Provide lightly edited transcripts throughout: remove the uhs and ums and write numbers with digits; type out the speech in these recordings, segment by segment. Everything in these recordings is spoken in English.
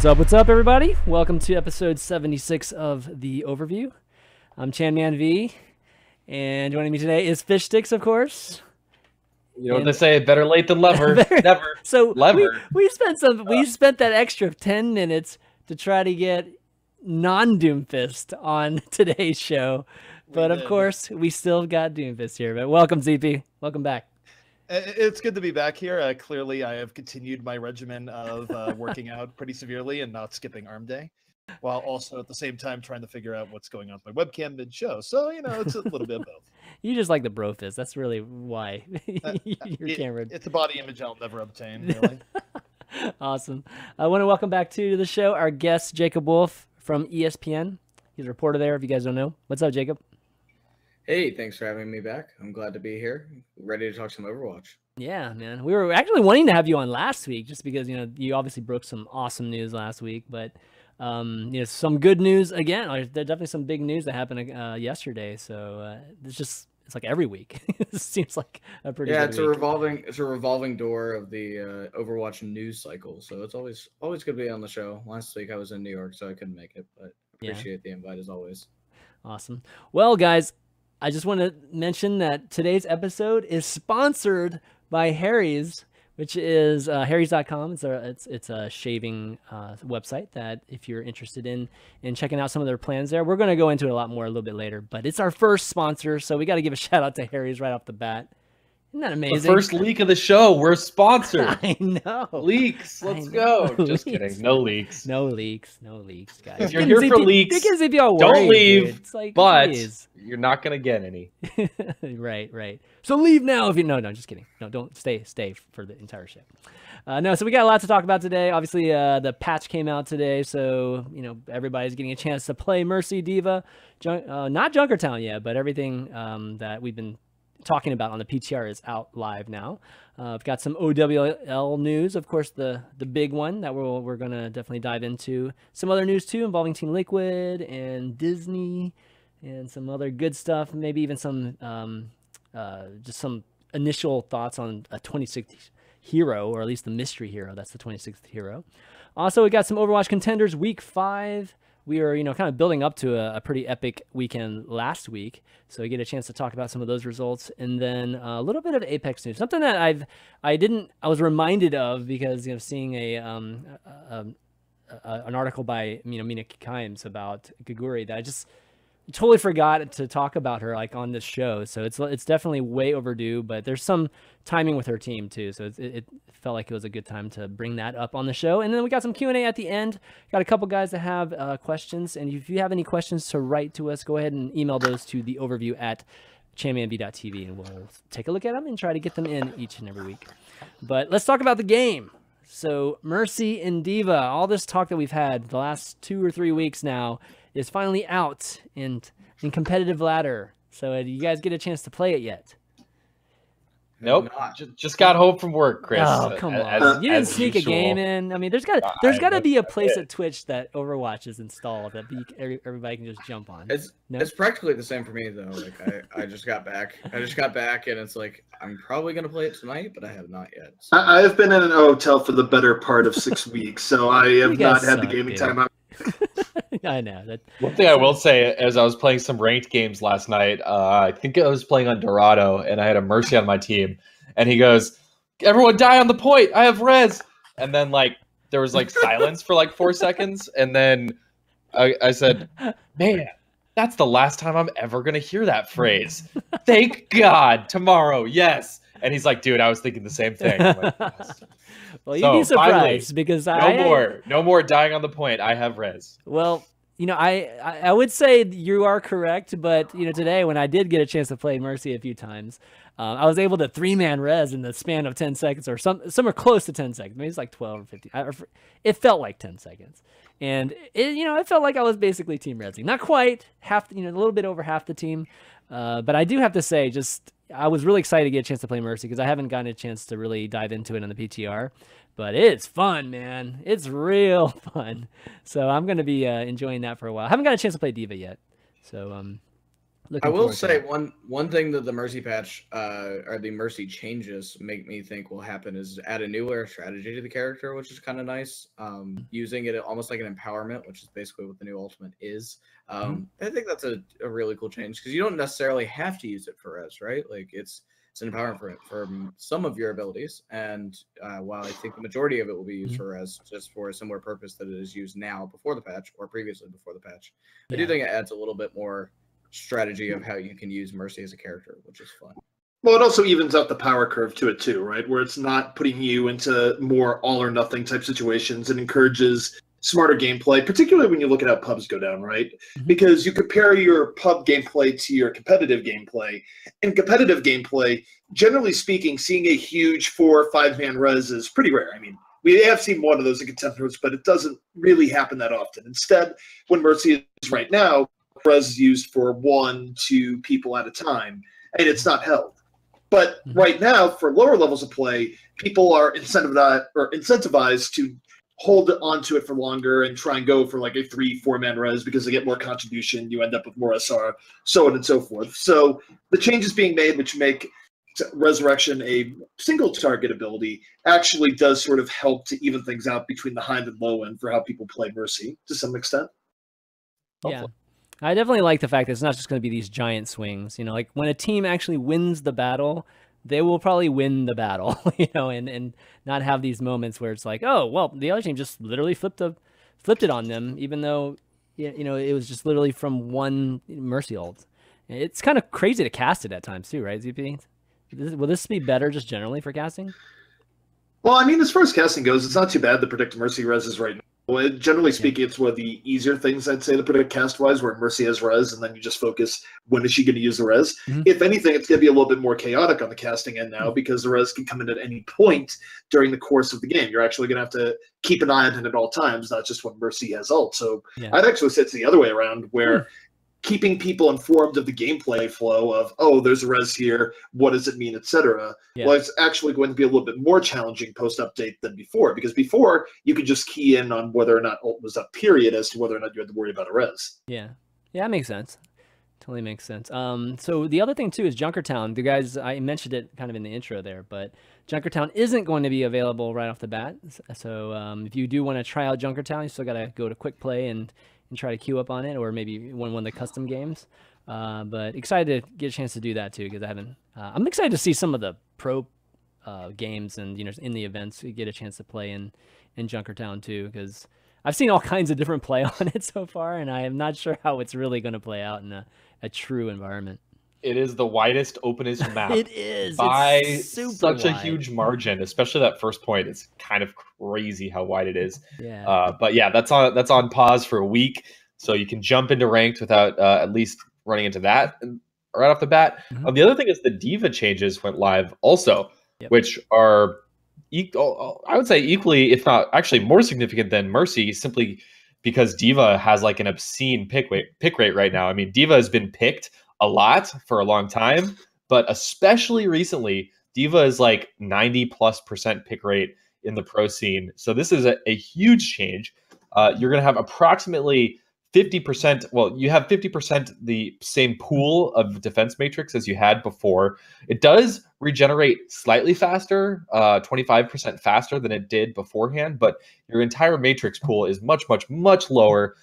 What's up, everybody? Welcome to episode 76 of the Overview. I'm ChanManV, and joining me today is Fishstix, of course. You know what they say, better late than never. Never. So Lever. we spent that extra 10 minutes to try to get non-Doomfist on today's show. But of course, we still got Doomfist here. But welcome, ZP. Welcome back. It's good to be back here. Clearly, I have continued my regimen of working out pretty severely and not skipping arm day, while also at the same time trying to figure out what's going on with my webcam mid-show. So, you know, it's a little bit of both. You just like the brofist. That's really why your camera. It's a body image I'll never obtain, really. Awesome. I want to welcome back to the show our guest, Jacob Wolf from ESPN. He's a reporter there, if you guys don't know. What's up, Jacob? Hey, thanks for having me back. I'm glad to be here. Ready to talk some Overwatch. Yeah, man. We were actually wanting to have you on last week just because, you know, you obviously broke some awesome news last week. But, you know, some good news again. There's definitely some big news that happened yesterday. So it's like every week. It seems like a pretty good week. It's a revolving door of the Overwatch news cycle. So it's always good to be on the show. Last week I was in New York, so I couldn't make it, but appreciate the invite as always. Awesome. Well, guys, I just want to mention that today's episode is sponsored by Harry's, which is harrys.com. It's a shaving website that if you're interested in checking out some of their plans there, we're going to go into it a lot more a little bit later, but it's our first sponsor, so we got to give a shout out to Harry's right off the bat. Isn't that amazing? The first leak of the show, we're sponsored. I know. Leaks, let's go. Just kidding. No leaks. No leaks, guys. If you're here for leaks, don't leave, it's like, but geez. You're not going to get any. Right. So leave now if you... No, just kidding. No, don't stay for the entire show. No, so we got a lot to talk about today. Obviously, the patch came out today, so, you know, everybody's getting a chance to play Mercy, D.Va. Not Junkertown yet, but everything that we've been talking about on the PTR is out live now. I've got some OWL news, of course, the big one that we're going to definitely dive into. Some other news, too, involving Team Liquid and Disney and some other good stuff, maybe even some just some initial thoughts on a 26th hero, or at least the mystery hero. That's the 26th hero. Also, we got some Overwatch Contenders Week 5. We are, you know, kind of building up to a pretty epic weekend last week, so we get a chance to talk about some of those results, and then a little bit of Apex news, something that I was reminded of because, you know, seeing an article by, you know, Mina Kimes about Geguri that I just totally forgot to talk about her like on this show. So it's definitely way overdue, but there's some timing with her team too, so it felt like it was a good time to bring that up on the show. And then we got some Q&A at the end. Got a couple guys that have questions, and if you have any questions to write to us, go ahead and email those to the overview at chanmanv.tv, and we'll take a look at them and try to get them in each and every week. But let's talk about the game. So Mercy and D.Va, all this talk that we've had the last 2 or 3 weeks now is finally out in competitive ladder. So do you guys get a chance to play it yet? Nope. Just got home from work, Chris. Oh, come on. You didn't sneak a game in. I mean, there's got to be a place at Twitch that Overwatch is installed that everybody can just jump on. It's practically the same for me, though. Like I just got back. And it's like, I'm probably going to play it tonight, but I have not yet. So. I have been in an hotel for the better part of 6 weeks, so I have not had the gaming time out. I know that. One thing I will say, as I was playing some ranked games last night, I think I was playing on Dorado, and I had a Mercy on my team, and he goes, "Everyone die on the point. I have res." And then like there was like silence for like 4 seconds, and then I said, "Man, that's the last time I'm ever gonna hear that phrase. Thank God. Tomorrow, yes." And he's like, "Dude, I was thinking the same thing." I'm like, yes. Well, you'd be surprised because no more dying on the point. I have res. Well, you know, I would say you are correct, but you know, today when I did get a chance to play Mercy a few times, I was able to 3-man res in the span of 10 seconds, or somewhere close to 10 seconds. Maybe it's like 12 or 15. It felt like 10 seconds, and it felt like I was basically team resing. Not quite half, you know, a little bit over half the team, but I do have to say, I was really excited to get a chance to play Mercy because I haven't gotten a chance to really dive into it on the PTR. But it's fun, man. It's real fun. So I'm going to be enjoying that for a while. I haven't got a chance to play D.Va yet. So Looking I will forward to say that. one thing that the Mercy patch or the Mercy changes make me think will happen is add a new layer of strategy to the character, which is kind of nice. Using it almost like an empowerment, which is basically what the new ultimate is. I think that's a really cool change because you don't necessarily have to use it for res, right? Like it's an empowerment for some of your abilities, and while I think the majority of it will be used for res, just for a similar purpose that it is used now before the patch or previously before the patch, I do think it adds a little bit more strategy of how you can use Mercy as a character, which is fun. Well, it also evens out the power curve to it too, right? Where it's not putting you into more all or nothing type situations. It encourages smarter gameplay, particularly when you look at how pubs go down, right? Because you compare your pub gameplay to your competitive gameplay. In competitive gameplay, generally speaking, seeing a huge 4 or 5 man res is pretty rare. I mean, we have seen one of those in Contenders, but it doesn't really happen that often. Instead, when Mercy is right now, res is used for 1, 2 people at a time, and it's not held. But right now, for lower levels of play, people are incentivized to hold on to it for longer and try and go for like a 3-4 man res because they get more contribution. You end up with more SR, so on and so forth. So the changes being made, which make Resurrection a single target ability, actually does sort of help to even things out between the high and low end for how people play Mercy to some extent. Yeah. I definitely like the fact that it's not just going to be these giant swings. You know, like when a team actually wins the battle, they will probably win the battle, you know, and not have these moments where it's like, oh, well, the other team just literally flipped it on them, even though, you know, it was just literally from one Mercy ult. It's kind of crazy to cast it at times too, right, ZP? Will this be better just generally for casting? Well, I mean, as far as casting goes, it's not too bad to predict Mercy reses right now. Generally speaking, it's one of the easier things I'd say to predict cast-wise, where Mercy has res, and then you just focus when is she going to use the res. If anything, it's going to be a little bit more chaotic on the casting end now because the res can come in at any point during the course of the game. You're actually going to have to keep an eye on it at all times, not just when Mercy has ult. So I'd actually say it's the other way around, where keeping people informed of the gameplay flow of, oh, there's a res here, what does it mean, etc. Well, it's actually going to be a little bit more challenging post-update than before, because before you could just key in on whether or not ult was up, period, as to whether or not you had to worry about a res. Yeah, that makes sense. Totally makes sense. So the other thing too is Junkertown. The guys, I mentioned it kind of in the intro there, but Junkertown isn't going to be available right off the bat. So if you do want to try out Junkertown, you still got to go to Quick Play and try to queue up on it, or maybe one of the custom games. But excited to get a chance to do that too, because I haven't. I'm excited to see some of the pro games and, you know, in the events we get a chance to play in Junkertown too, because I've seen all kinds of different play on it so far, and I am not sure how it's really going to play out in a true environment. It is the widest, openest map. It is by such a huge margin, especially that first point. It's kind of crazy how wide it is. Yeah. But yeah, that's on pause for a week, so you can jump into ranked without at least running into that right off the bat. The other thing is the Diva changes went live also, which are I would say equally, if not actually more significant than Mercy, simply because Diva has like an obscene pick rate right now. I mean, Diva has been picked a lot for a long time, but especially recently, Diva is like 90+% pick rate in the pro scene. So this is a huge change. You're going to have approximately 50%. Well, you have 50% the same pool of defense matrix as you had before. It does regenerate slightly faster, 25% faster than it did beforehand, but your entire matrix pool is much, much, much lower.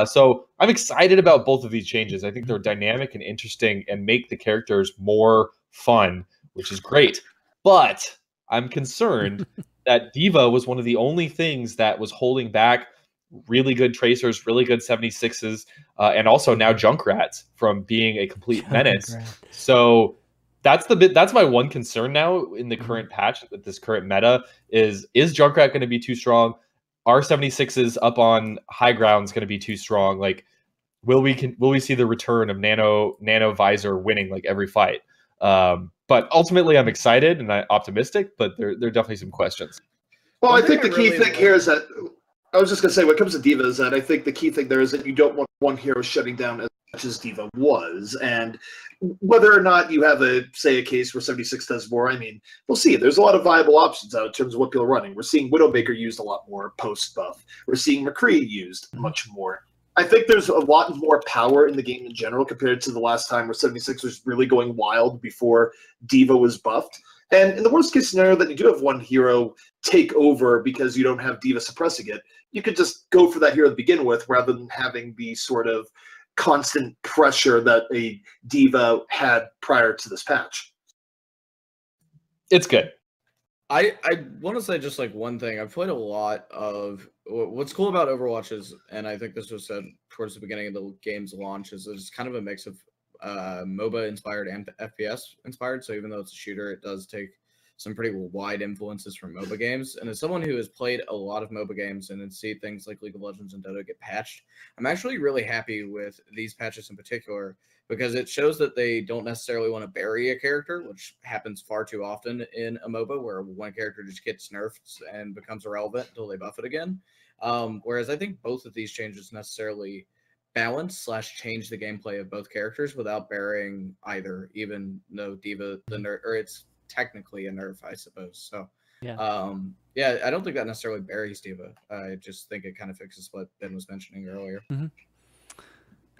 So I'm excited about both of these changes. I think they're dynamic and interesting and make the characters more fun, which is great. But I'm concerned that Diva was one of the only things that was holding back really good tracers, really good 76s, and also now Junkrats from being a complete menace. So that's my one concern now in the current patch, with this current meta, is Junkrat going to be too strong? Are 76s up on high ground is going to be too strong? Like, will we see the return of Nano Visor winning like every fight? But ultimately, I'm excited and I'm optimistic, but there are definitely some questions. Well, I think the key thing here is that I was just going to say, when it comes to Diva, is that I think the key thing there is that you don't want one hero shutting down as much as Diva was. And whether or not you have a case where 76 does more, I mean, we'll see. There's a lot of viable options out in terms of what people are running. We're seeing Widowmaker used a lot more post-buff. We're seeing McCree used much more. I think there's a lot more power in the game in general compared to the last time where 76 was really going wild before D.Va was buffed. And in the worst case scenario that you do have one hero take over because you don't have D.Va suppressing it, you could just go for that hero to begin with rather than having the sort of constant pressure that a D.Va had prior to this patch. It's good. I want to say just like one thing. I've played a lot of what's cool about Overwatch is, and I think this was said towards the beginning of the game's launch, is it's kind of a mix of MOBA inspired and FPS inspired. So even though it's a shooter, it does take some pretty wide influences from MOBA games. And as someone who has played a lot of MOBA games and then see things like League of Legends and Dota get patched, I'm actually really happy with these patches in particular, because it shows that they don't necessarily want to bury a character, which happens far too often in a MOBA where one character just gets nerfed and becomes irrelevant until they buff it again. Whereas I think both of these changes necessarily balance / change the gameplay of both characters without burying either, even though D.Va, the nerf, or it's technically a nerf, I suppose. So, yeah, I don't think that necessarily buries D.Va. I just think it kind of fixes what Ben was mentioning earlier. Mm-hmm.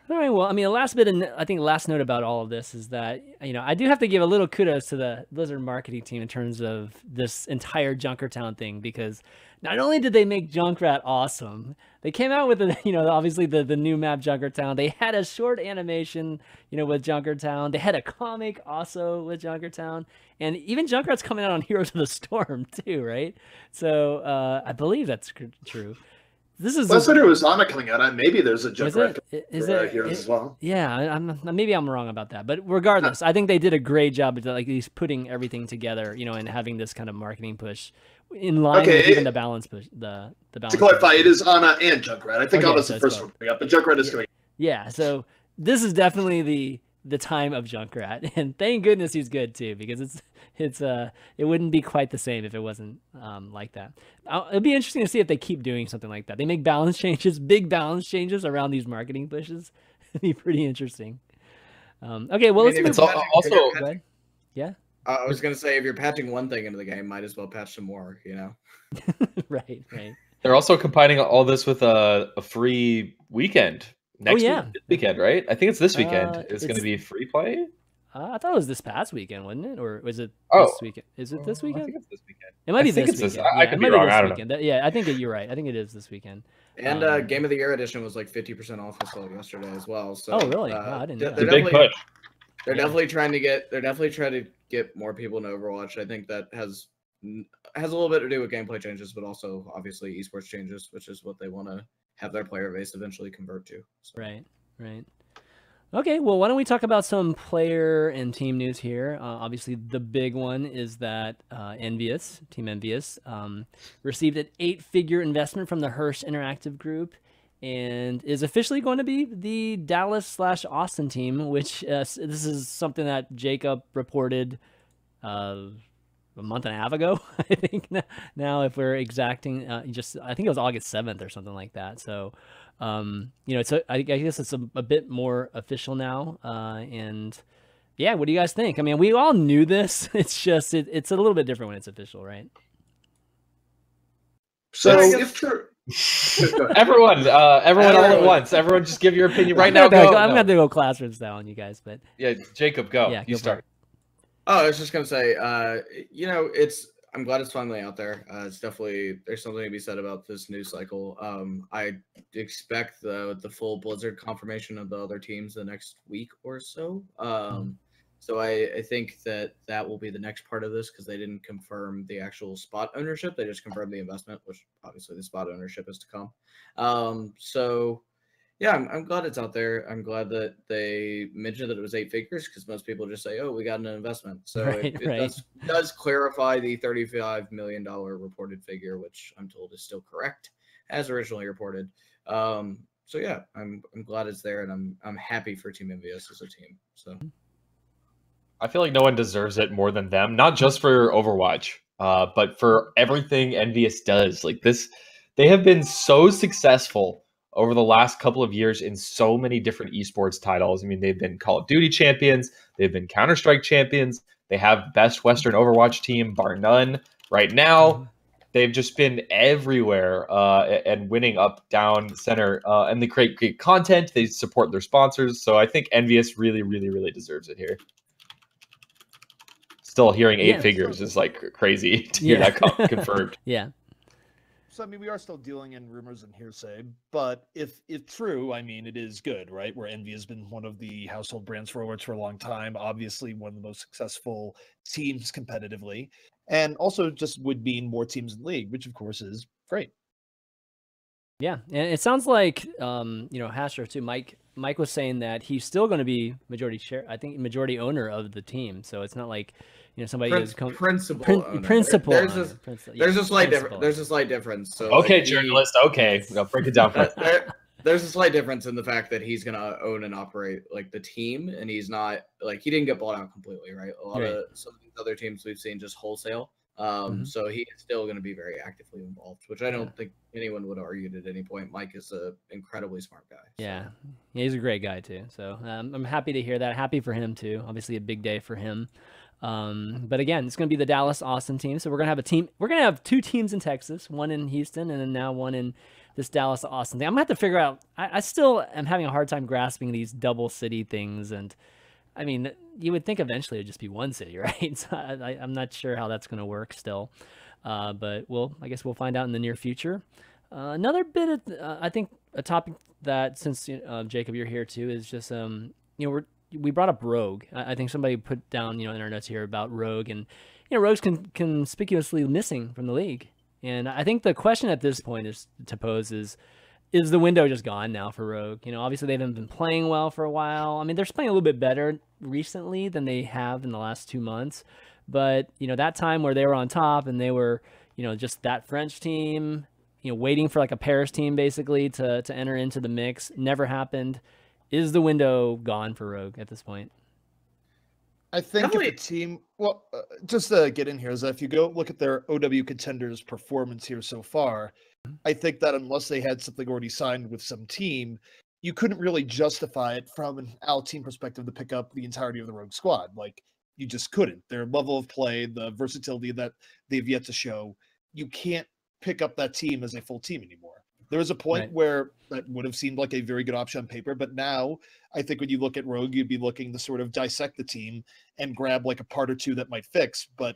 All right. Well, I mean, last note about all of this is that, you know, I do have to give a little kudos to the Blizzard marketing team in terms of this entire Junkertown thing, because not only did they make Junkrat awesome, they came out with, obviously the new map Junkertown. They had a short animation, with Junkertown. They had a comic also with Junkertown. And even Junkrat's coming out on Heroes of the Storm too, right? So I believe that's true. This is. That's what it was Anna coming out. Maybe there's a Junkrat here as well. Yeah, maybe I'm wrong about that, but regardless, I think they did a great job of like these putting everything together, and having this kind of marketing push in line with even the balance push. The balance. To clarify, it is Anna and Junkrat. I think Anna's the first one coming up, but Junkrat is coming. Yeah, so this is definitely the time of Junkrat, and thank goodness he's good too, because it wouldn't be quite the same if it wasn't like that. It'll be interesting to see if they keep doing something like that. They make balance changes, big balance changes around these marketing pushes. It'd be pretty interesting. Okay, well, let's move on. Also, yeah. I was gonna say, if you're patching one thing into the game, might as well patch some more. Right. They're also combining all this with a free weekend next weekend, right? I think it's this weekend. It's going to be free play. I thought it was this past weekend, wasn't it? Or was it this weekend? Is it this weekend? I think it's this weekend. It might be this weekend. I could be wrong. I don't know. Yeah, I think you're right. I think it is this weekend. And Game of the Year edition was like 50% off yesterday as well. So, oh, really? Wow, I didn't know that. It's a big push. They're definitely trying to get more people into Overwatch. I think that has a little bit to do with gameplay changes, but also obviously esports changes, which is what they want to have their player base eventually convert to. So. Right. Okay, well, why don't we talk about some player and team news here? Obviously, the big one is that Team EnVyUS, received an 8-figure investment from the Hirsch Interactive Group and is officially going to be the Dallas/Austin team, which this is something that Jacob reported a month and a half ago, I think. Now, if we're exacting, I think it was August 7th or something like that. So, I guess it's a bit more official now. And yeah, what do you guys think? I mean, we all knew this. It's just it's a little bit different when it's official, right? So everyone all at once. Everyone, just give your opinion right now. I'm gonna have to go classroom style on you guys, but yeah, Jacob, go. Yeah, you start. Oh, I was just gonna say, I'm glad it's finally out there. It's definitely, there's something to be said about this news cycle. I expect the full Blizzard confirmation of the other teams the next week or so. So I think that will be the next part of this, because they didn't confirm the actual spot ownership. They just confirmed the investment, which obviously the spot ownership is to come. So yeah, I'm glad it's out there. I'm glad that they mentioned that it was 8 figures, because most people just say, oh, we got an investment. So it does clarify the $35 million reported figure, which I'm told is still correct as originally reported. So yeah, I'm glad it's there, and I'm happy for Team EnVyUS as a team. So I feel like no one deserves it more than them, not just for Overwatch, but for everything EnVyUS does. Like this, they have been so successful over the last couple of years in so many different esports titles. I mean, they've been Call of Duty champions, they've been Counter-Strike champions, they have best Western Overwatch team, bar none, right now. they've just been everywhere and winning up, down, center, and they create great content. They support their sponsors. So I think EnVyUS really, really, really deserves it here. Still hearing 8 figures is like crazy to hear that confirmed. Yeah. So, I mean, we are still dealing in rumors and hearsay, but if true, I mean, it is good, right? Where EnVy has been one of the household brands for Overwatch for a long time, obviously one of the most successful teams competitively, and also just would mean more teams in the league, which of course is great. Yeah, and it sounds like, you know, Hastro too, Mike was saying that he's still going to be majority owner of the team. So it's not like, you know, somebody is principal owner. There's a slight difference. So okay, like journalist. Okay, I'll break it down for us. There's a slight difference in the fact that he's going to own and operate like the team, and he's not like, he didn't get bought out completely, right? A lot of some of these other teams we've seen just wholesale. So he is still going to be very actively involved, which I don't think anyone would argue at any point. Mike is an incredibly smart guy. So. Yeah, he's a great guy too. So I'm happy to hear that. Happy for him too. Obviously a big day for him. But again, it's going to be the Dallas-Austin team. So we're going to have a team. We're going to have 2 teams in Texas, one in Houston, and then now one in this Dallas-Austin thing. I'm going to have to figure out. I still am having a hard time grasping these double city things. And I mean, you would think eventually it'd just be one city, right? So I'm not sure how that's going to work still. But I guess we'll find out in the near future. Another bit of, I think a topic that, since Jacob, you're here too, is just, you know, we brought up Rogue. I think somebody put down, you know, in our notes here about Rogue, and, you know, Rogue's conspicuously missing from the league. And I think the question at this point is to pose is the window just gone now for Rogue? You know, obviously they haven't been playing well for a while. I mean, they're playing a little bit better recently than they have in the last 2 months. But, you know, that time where they were on top and they were, you know, just that French team, you know, waiting for like a Paris team basically to enter into the mix, never happened. Is the window gone for Rogue at this point? I think if the team, well, just to get in here, is that if you go look at their OW Contenders performance here so far, I think that unless they had something already signed with some team, you couldn't really justify it from an Al team perspective to pick up the entirety of the Rogue squad. Like, you just couldn't. Their level of play, the versatility that they've yet to show, you can't pick up that team as a full team anymore. There was a point where that would have seemed like a very good option on paper, but now I think when you look at Rogue, you'd be looking to sort of dissect the team and grab like a part or two that might fix. But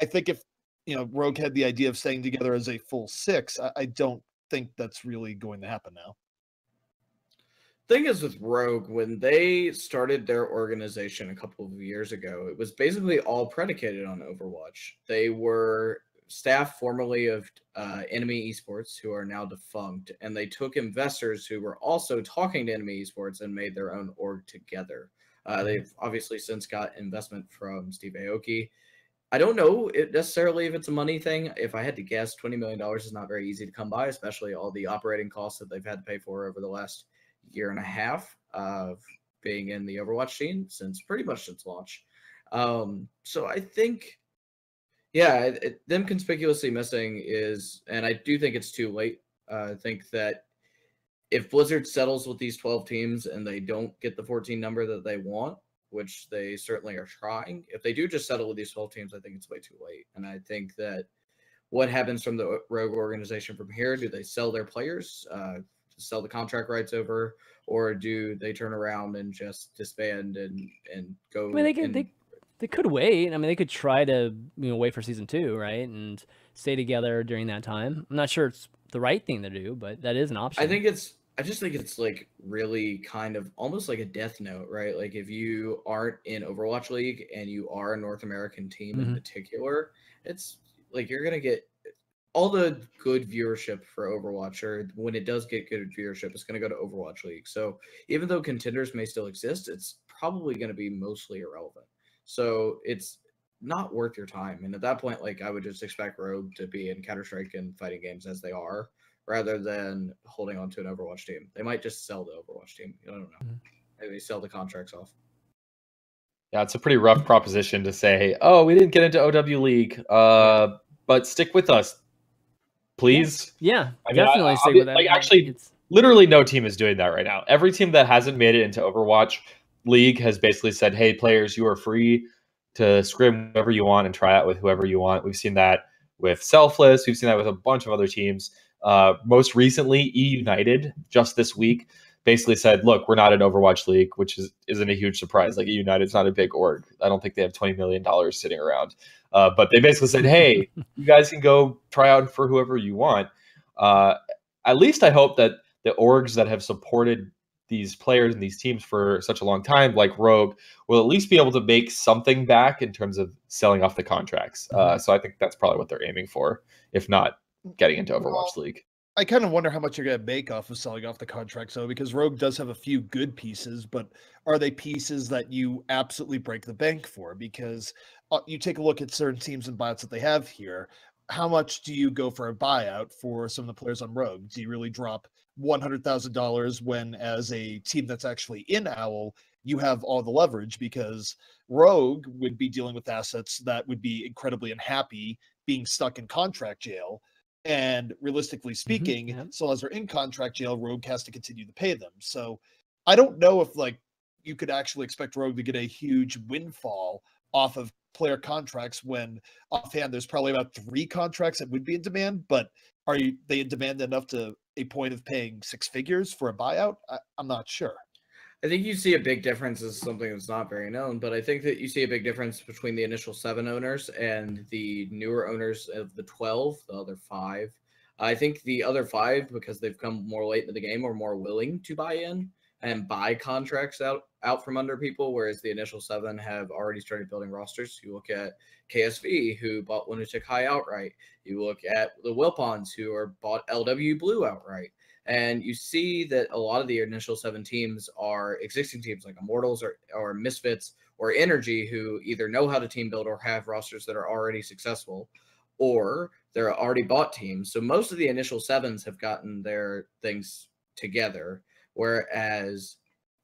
I think if, you know, Rogue had the idea of staying together as a full 6, I don't think that's really going to happen now. Thing is with Rogue, when they started their organization a couple of years ago, it was basically all predicated on Overwatch. They were staff formerly of Enemy Esports, who are now defunct, and they took investors who were also talking to Enemy Esports and made their own org together. They've obviously since got investment from Steve Aoki. I don't know necessarily if it's a money thing. If I had to guess, $20 million is not very easy to come by, especially all the operating costs that they've had to pay for over the last year and a half of being in the Overwatch scene pretty much since launch. So I think, yeah, them conspicuously missing is, and I do think it's too late. I think that if Blizzard settles with these 12 teams and they don't get the 14 number that they want, which they certainly are trying, if they do just settle with these 12 teams, I think it's way too late. And I think that what happens from the Rogue organization from here, do they sell their players, sell the contract rights over, or do they turn around and just disband and go? I mean, they could wait. I mean, they could try to, you know, wait for season 2, right, and stay together during that time. I'm not sure it's the right thing to do, but that is an option. I just think it's like really kind of almost like a death note, right? Like if you aren't in Overwatch League and you are a North American team in particular, it's like you're gonna get all the good viewership for Overwatch, or when it does get good viewership, it's going to go to Overwatch League. So even though contenders may still exist, it's probably going to be mostly irrelevant. So it's not worth your time. And at that point, like, I would just expect Rogue to be in Counter-Strike and fighting games as they are, rather than holding on to an Overwatch team. They might just sell the Overwatch team. I don't know. Maybe they sell the contracts off. Yeah, it's a pretty rough proposition to say, oh, we didn't get into OW League, but stick with us. Please. Yeah, I mean, definitely stick with that. Like, actually, literally no team is doing that right now. Every team that hasn't made it into Overwatch League has basically said, hey, players, you are free to scrim whoever you want and try out with whoever you want. We've seen that with Selfless. We've seen that with a bunch of other teams. Most recently, E United just this week basically said, look, we're not an Overwatch League, which isn't a huge surprise. Like, E United's not a big org. I don't think they have $20 million sitting around. But they basically said, hey, you guys can go try out for whoever you want. At least I hope that the orgs that have supported these players and these teams for such a long time, like Rogue, will at least be able to make something back in terms of selling off the contracts. So I think that's probably what they're aiming for, if not getting into Overwatch League. I kind of wonder how much you're going to make off of selling off the contracts, though, because Rogue does have a few good pieces, but are they pieces that you absolutely break the bank for? Because you take a look at certain teams and buyouts that they have here. How much do you go for a buyout for some of the players on Rogue? Do you really drop $100,000 when, as a team that's actually in OWL, you have all the leverage? Because Rogue would be dealing with assets that would be incredibly unhappy being stuck in contract jail. And realistically speaking, so as they're in contract jail, Rogue has to continue to pay them. So I don't know if like you could actually expect Rogue to get a huge windfall off of player contracts when offhand there's probably about 3 contracts that would be in demand, but are they in demand enough to a point of paying 6 figures for a buyout? I'm not sure. I think you see a big difference as something that's not very known, but I think that you see a big difference between the initial 7 owners and the newer owners of the 12, the other 5. I think the other 5, because they've come more late into the game, are more willing to buy in and buy contracts out from under people, whereas the initial 7 have already started building rosters. You look at KSV, who bought Lunatic High outright. You look at the Wilpons, who are bought LW Blue outright. And you see that a lot of the initial 7 teams are existing teams like Immortals or Misfits or Energy, who either know how to team build or have rosters that are already successful, or they're already bought teams. So most of the initial 7s have gotten their things together, whereas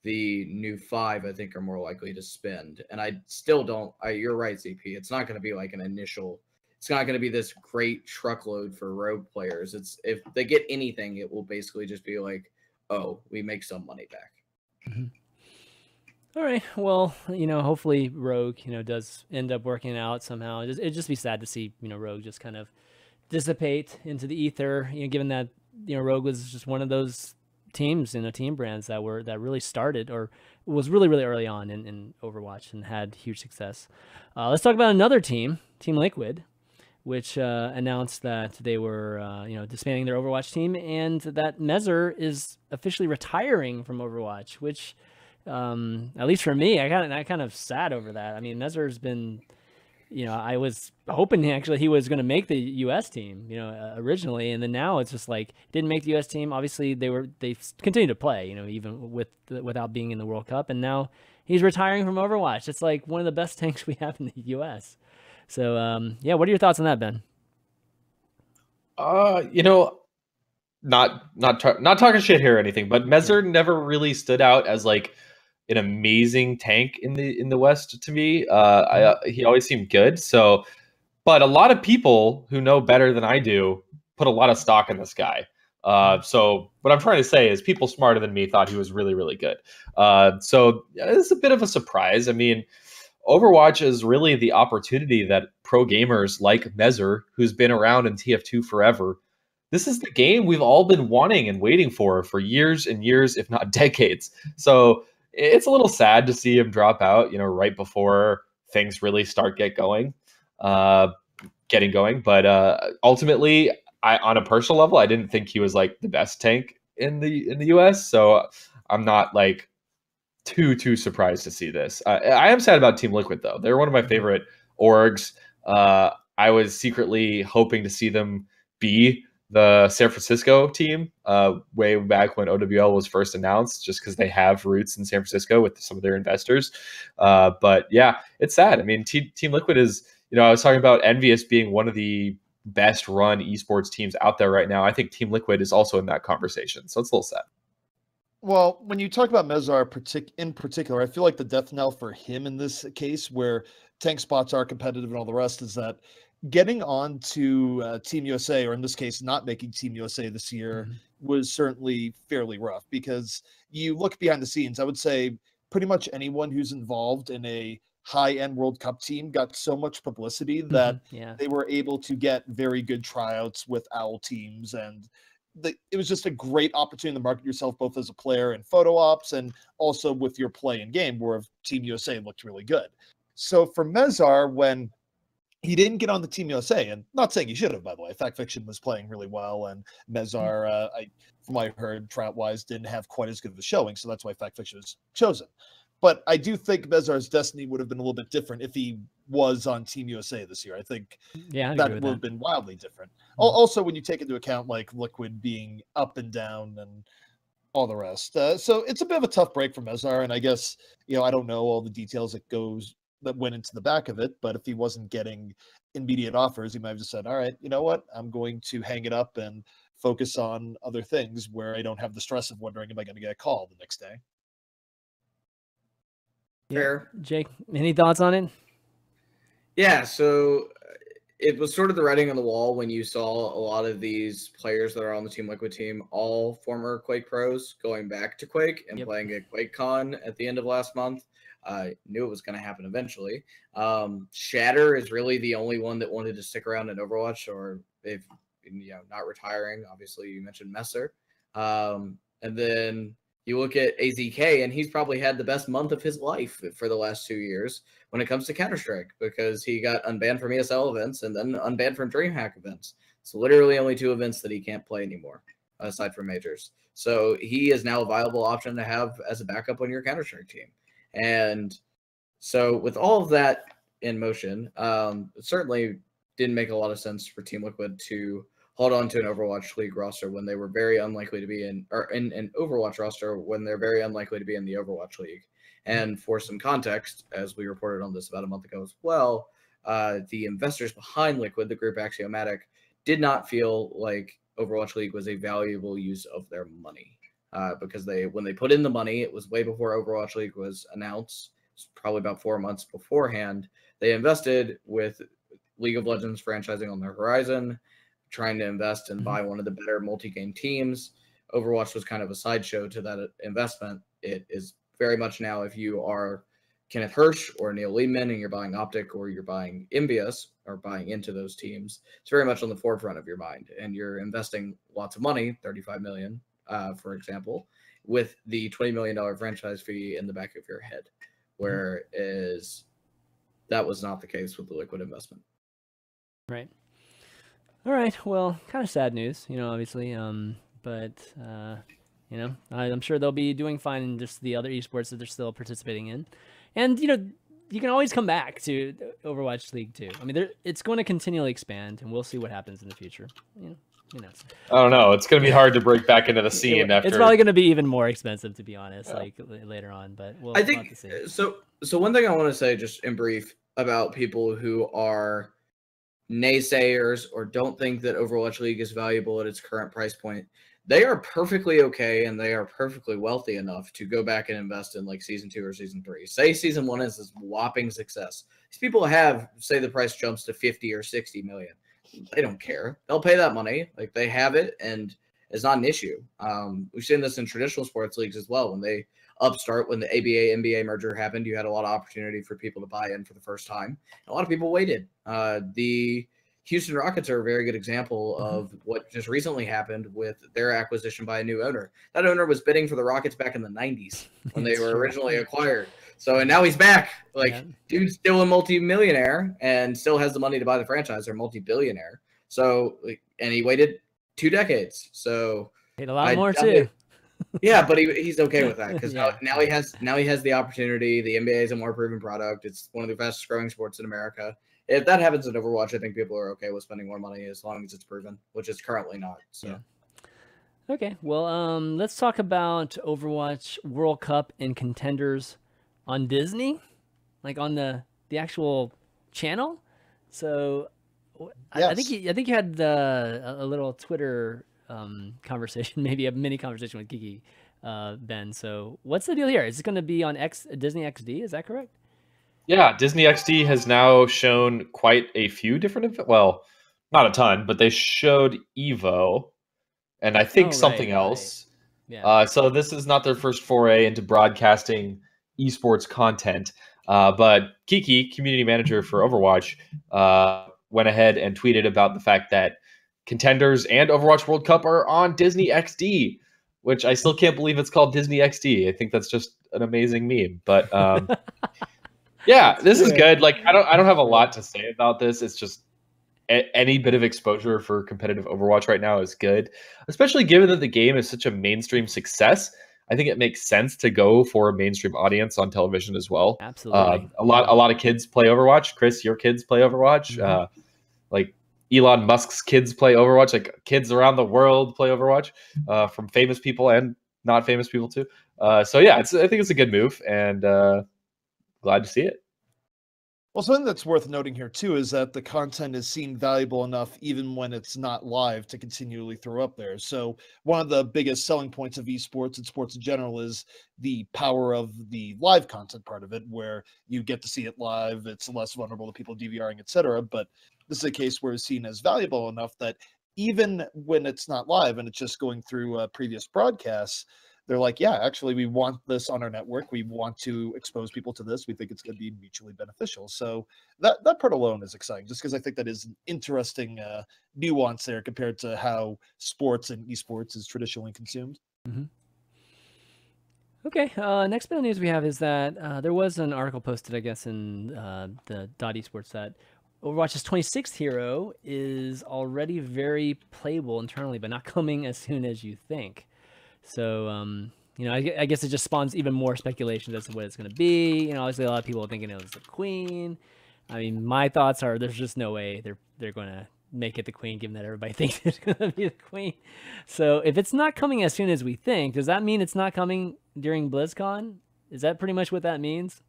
the new 5, I think, are more likely to spend. And I still don't, you're right, ZP. It's not going to be like an initial. It's not going to be this great truckload for Rogue players. If they get anything, it will basically just be like, oh, we make some money back. All right. Well, hopefully Rogue, does end up working out somehow. It'd just be sad to see, Rogue just kind of dissipate into the ether, given that, Rogue was just one of those teams, team brands that really started or was really, really early on in Overwatch and had huge success. Let's talk about another team, Team Liquid, which announced that they were, disbanding their Overwatch team, and that Mezzer is officially retiring from Overwatch, which, at least for me, I kind of sad over that. I mean, Mezzer's been, I was hoping he was going to make the U.S. team, originally, and then now it's just like didn't make the U.S. team. Obviously, they continue to play, even without being in the World Cup, and now he's retiring from Overwatch. It's like one of the best tanks we have in the U.S. So, what are your thoughts on that, Ben? Not talking shit here or anything, but Mezzer never really stood out as like an amazing tank in the West to me. He always seemed good. So, but a lot of people who know better than I do put a lot of stock in this guy. So what I'm trying to say is people smarter than me thought he was really, really good. So it's a bit of a surprise. I mean, Overwatch is really the opportunity that pro gamers like Mezzer, who's been around in TF2 forever, this is the game we've all been wanting and waiting for years and years, if not decades. So it's a little sad to see him drop out, right before things really start getting going. But ultimately, on a personal level, I didn't think he was like the best tank in the US. So I'm not like too surprised to see this. I am sad about Team Liquid though. They're one of my favorite orgs. I was secretly hoping to see them be the San Francisco team way back when OWL was first announced, just because they have roots in San Francisco with some of their investors. But yeah, it's sad. I mean, Team Liquid is, I was talking about EnVyUS being one of the best run esports teams out there right now. I think Team Liquid is also in that conversation. So it's a little sad. Well, when you talk about Mezzer in particular, I feel like the death knell for him in this case, where tank spots are competitive and all the rest, is that getting on to Team USA, or in this case, not making Team USA this year, was certainly fairly rough. Because you look behind the scenes, I would say pretty much anyone who's involved in a high-end World Cup team got so much publicity that Yeah. they were able to get very good tryouts with OWL teams, and it was just a great opportunity to market yourself both as a player in photo ops and also with your play in game, where Team USA looked really good. So for Mezar, when he didn't get on the Team USA, and not saying he should have, by the way. Fact Fiction was playing really well, and Mezar, from what I heard, tryout-wise, didn't have quite as good of a showing, so that's why Fact Fiction was chosen. But I do think Mezar's destiny would have been a little bit different if he was on Team USA this year. I think that would have been wildly different. Also, when you take into account like Liquid being up and down and all the rest. So it's a bit of a tough break for Mezar, and I guess, I don't know all the details that went into the back of it, but if he wasn't getting immediate offers, he might have just said, all right, you know what, I'm going to hang it up and focus on other things where I don't have the stress of wondering, am I going to get a call the next day? Fair. Jake, any thoughts on it? Yeah, so it was sort of the writing on the wall when you saw a lot of these players that are on the Team Liquid team, all former Quake pros, going back to Quake and playing at QuakeCon at the end of last month. Knew it was going to happen eventually. Shatter is really the only one that wanted to stick around in Overwatch, or if not retiring. Obviously, you mentioned Messer, and then you look at AZK, and he's probably had the best month of his life for the last 2 years when it comes to Counter-Strike, because he got unbanned from ESL events and then unbanned from DreamHack events. It's literally only 2 events that he can't play anymore, aside from majors. So he is now a viable option to have as a backup on your Counter-Strike team. And so with all of that in motion, it certainly didn't make a lot of sense for Team Liquid to hold on to an Overwatch League roster when they were very unlikely to be in an Overwatch roster when they're very unlikely to be in the Overwatch League. And for some context, as we reported on this about a month ago as well, the investors behind Liquid, the group Axiomatic, did not feel like Overwatch League was a valuable use of their money. Because when they put in the money, it was way before Overwatch League was announced. It's probably about 4 months beforehand. They invested with League of Legends franchising on their horizon, trying to invest and buy one of the better multi-game teams. Overwatch was kind of a sideshow to that investment. It is very much now, if you are Kenneth Hirsch or Neil Liebman and you're buying Optic or you're buying EnVyUS or buying into those teams, it's very much on the forefront of your mind. And you're investing lots of money, $35 million, for example, with the $20 million franchise fee in the back of your head, whereas that was not the case with the Liquid investment. Right. All right. Well, kind of sad news, obviously. But I'm sure they'll be doing fine in just the other esports that they're still participating in. And, you can always come back to Overwatch League too. I mean, it's going to continually expand, and we'll see what happens in the future. I don't know. It's going to be hard to break back into the scene after. It's probably going to be even more expensive, to be honest, later on. But we'll have to see. So one thing I want to say, just in brief, about people who are naysayers or don't think that Overwatch League is valuable at its current price point, they are perfectly okay and they are perfectly wealthy enough to go back and invest in like season 2 or season 3. Say season 1 is this whopping success. These people have, say the price jumps to 50 or 60 million. They don't care. They'll pay that money. Like, they have it, and it's not an issue. We've seen this in traditional sports leagues as well. When they upstart, when the ABA NBA merger happened, you had a lot of opportunity for people to buy in for the first time. A lot of people waited. The Houston Rockets are a very good example of what just recently happened with their acquisition by a new owner. That owner was bidding for the Rockets back in the 90s when they were originally acquired. So, and now he's back. Dude's still a multi-millionaire and still has the money to buy the franchise, or multi-billionaire. So, and he waited 2 decades. So paid a lot more too. Yeah, but he's okay with that, because now he has the opportunity. The NBA is a more proven product. It's one of the fastest growing sports in America. If that happens in Overwatch, I think people are okay with spending more money as long as it's proven, which is currently not. So. Yeah. Okay, well, let's talk about Overwatch World Cup and Contenders on Disney, like on the actual channel. So, yes. I think you had a little Twitter conversation, maybe a mini conversation with Kiki, Ben. So, what's the deal here? Is it going to be on Disney XD? Is that correct? Yeah, Disney XD has now shown quite a few different, well, not a ton, but they showed Evo, and I think something else. Right. Yeah. So this is not their first foray into broadcasting esports content. But Kiki, community manager for Overwatch, went ahead and tweeted about the fact that Contenders and Overwatch World Cup are on Disney XD, which I still can't believe it's called Disney XD. I think that's just an amazing meme. But yeah, this is good. Like I don't have a lot to say about this. It's just any bit of exposure for competitive Overwatch right now is good, especially given that the game is such a mainstream success. I think it makes sense to go for a mainstream audience on television as well. Absolutely. A lot of kids play Overwatch. Chris, your kids play Overwatch. Mm-hmm. Like Elon Musk's kids play Overwatch. Like kids around the world play Overwatch, from famous people and not famous people too. So yeah, I think it's a good move, and glad to see it. Well, something that's worth noting here too is that the content is seen valuable enough even when it's not live to continually throw up there. So one of the biggest selling points of esports and sports in general is the power of the live content part of it, where you get to see it live. It's less vulnerable to people DVRing, etc. But this is a case where it's seen as valuable enough that even when it's not live and it's just going through previous broadcasts, they're like, yeah, actually, we want this on our network. We want to expose people to this. We think it's going to be mutually beneficial. So that part alone is exciting, just because I think that is an interesting nuance there compared to how sports and esports is traditionally consumed. Mm-hmm. Okay, next bit of news we have is that there was an article posted, I guess, in the .esports that Overwatch's 26th hero is already very playable internally, but not coming as soon as you think. So, I guess it just spawns even more speculations as to what it's going to be. Obviously a lot of people are thinking it was the Queen. I mean, my thoughts are there's just no way they're going to make it the Queen, given that everybody thinks it's going to be the Queen. So if it's not coming as soon as we think, does that mean it's not coming during BlizzCon? Is that pretty much what that means?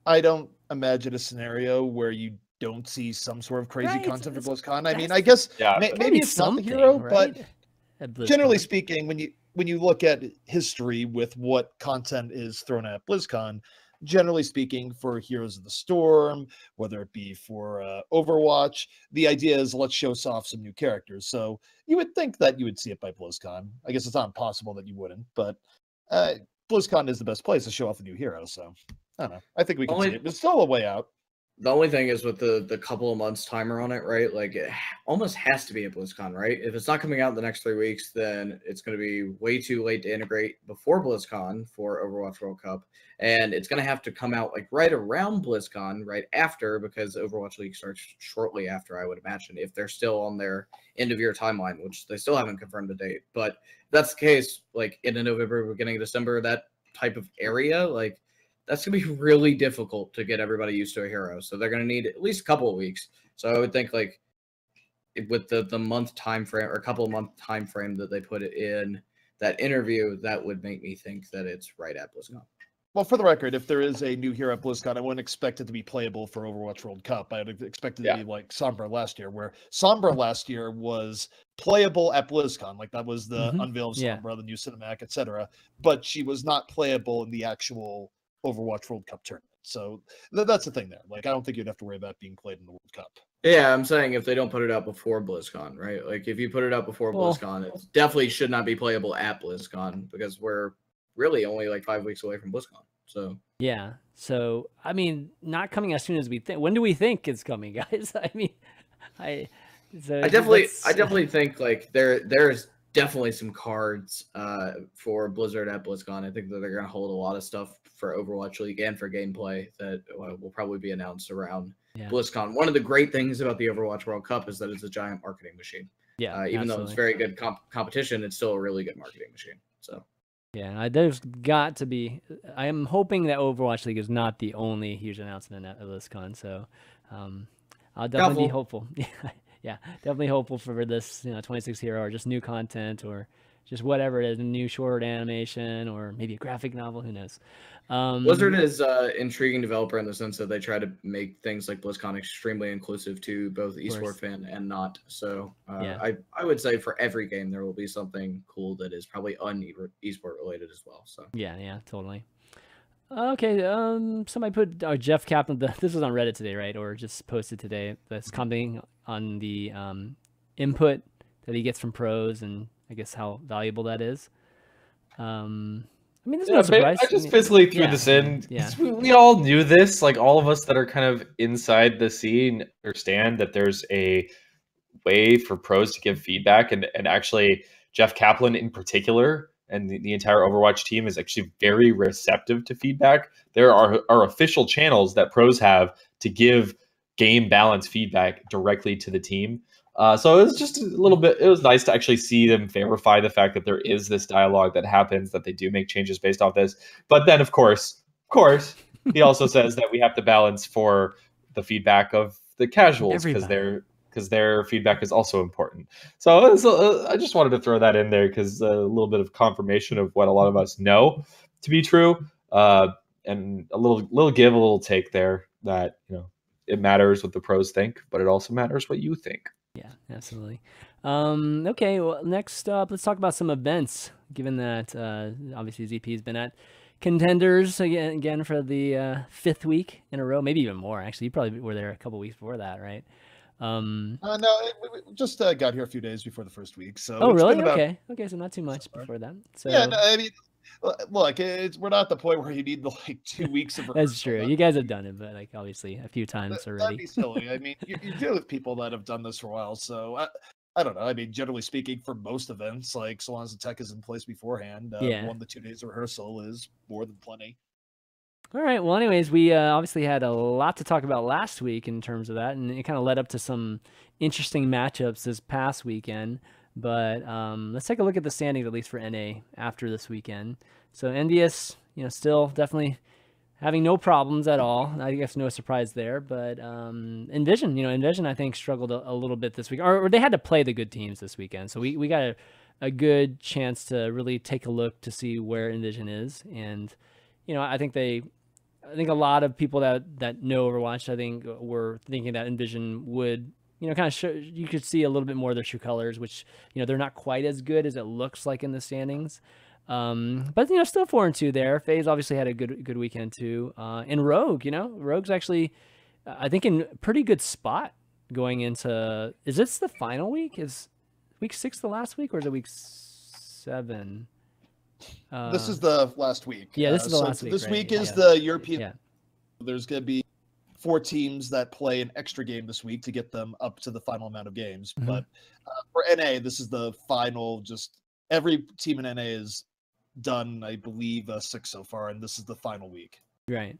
I don't imagine a scenario where you don't see some sort of crazy content for BlizzCon. I mean, I guess maybe it's not the hero, right? But generally speaking, when you look at history with what content is thrown at BlizzCon, generally speaking, for Heroes of the Storm, whether it be for Overwatch, the idea is let's show off some new characters. So you would think that you would see it by BlizzCon. I guess it's not impossible that you wouldn't, but BlizzCon is the best place to show off a new hero. So I don't know. I think we can see it. It's still a way out. The only thing is with the couple of months timer on it, right? Like it almost has to be at BlizzCon, right? If it's not coming out in the next 3 weeks, then it's going to be way too late to integrate before BlizzCon for Overwatch World Cup. And it's going to have to come out like right around BlizzCon, right after, because Overwatch League starts shortly after, I would imagine, if they're still on their end of year timeline, which they still haven't confirmed a date. But if that's the case, like in November, beginning of December, that type of area, like that's going to be really difficult to get everybody used to a hero. So they're going to need at least a couple of weeks. So I would think like with the month time frame or a couple of month time frame that they put it in that interview, that would make me think that it's right at BlizzCon. Well, for the record, if there is a new hero at BlizzCon, I wouldn't expect it to be playable for Overwatch World Cup. I would expect it to be like Sombra last year, where Sombra last year was playable at BlizzCon. Like that was the unveil of Sombra, the new cinematic, etc. But she was not playable in the actual Overwatch World Cup tournament. So that's the thing there. Like, I don't think you'd have to worry about being played in the World Cup. Yeah, I'm saying if they don't put it out before BlizzCon, right? Like, if you put it out before BlizzCon, it definitely should not be playable at BlizzCon because we're really only like 5 weeks away from BlizzCon. So yeah. So I mean, not coming as soon as we think. When do we think it's coming, guys? I mean, I definitely think like there's definitely some cards for Blizzard at BlizzCon. I think that they're going to hold a lot of stuff for Overwatch League and for gameplay that will probably be announced around BlizzCon. One of the great things about the Overwatch World Cup is that it's a giant marketing machine. Yeah, even though it's very good competition, it's still a really good marketing machine. So yeah, there's got to be. I am hoping that Overwatch League is not the only huge announcement at BlizzCon. So I'll definitely be hopeful. Yeah, definitely hopeful for this, 26 hero or just new content or just whatever it is, a new short animation or maybe a graphic novel. Who knows? Blizzard is an intriguing developer in the sense that they try to make things like BlizzCon extremely inclusive to both esport fan and not. So I would say for every game there will be something cool that is probably esport related as well. So yeah, totally. Okay, somebody put Jeff Kaplan. This was on Reddit today, right? Or just posted today. That's commenting on the input that he gets from pros and I guess how valuable that is. I mean, there's no surprise. I just physically threw this in. Yeah. We all knew this. Like, all of us that are kind of inside the scene understand that there's a way for pros to give feedback. And actually, Jeff Kaplan in particular and the entire Overwatch team is actually very receptive to feedback. There are official channels that pros have to give game balance feedback directly to the team. So it was just a little bit, it was nice to actually see them verify the fact that there is this dialogue that happens, that they do make changes based off this. But then, of course, he also says that we have to balance for the feedback of the casuals because their feedback is also important. So I just wanted to throw that in there because a little bit of confirmation of what a lot of us know to be true, and a little give, a little take there, that, you know, it matters what the pros think, but it also matters what you think. Yeah, absolutely. Okay, well, next up, let's talk about some events, given that obviously ZP has been at Contenders again for the 5th week in a row, maybe even more, actually. You probably were there a couple weeks before that, right? No, we just got here a few days before the first week. So oh, really? Okay, so not too much before that. So yeah, no, I mean, look, we're not at the point where you need like 2 weeks of rehearsal. That's true. You guys have done it, but like obviously a few times already. That'd be silly. I mean, you deal with people that have done this for a while, so I don't know. I mean, generally speaking, for most events, like so long as the tech is in place beforehand, 1 to 2 days of rehearsal is more than plenty. All right. Well, anyways, we obviously had a lot to talk about last week in terms of that, and it kind of led up to some interesting matchups this past weekend. But let's take a look at the standings, at least for NA, after this weekend. So EnVyUS, you know, still definitely having no problems at all. I guess no surprise there. But EnVyUS, I think struggled a little bit this week, or they had to play the good teams this weekend. So we got a good chance to really take a look to see where EnVyUS is, and you know, I think a lot of people that know Overwatch, I think, were thinking that EnVyUS would, you know, kind of show, you could see a little bit more of their true colors, which, you know, they're not quite as good as it looks like in the standings. But, you know, still 4-2 there. FaZe obviously had a good weekend too. And Rogue, you know, Rogue's actually, I think, in a pretty good spot going into, is this the final week? Is week 6 the last week, or is it week 7? This is the last week. Yeah, this is the last week. This right? week is yeah. the European. Yeah. There's going to be 4 teams that play an extra game this week to get them up to the final amount of games. Mm-hmm. But for NA, this is the final. Just every team in NA is done, I believe, 6 so far, and this is the final week. Right.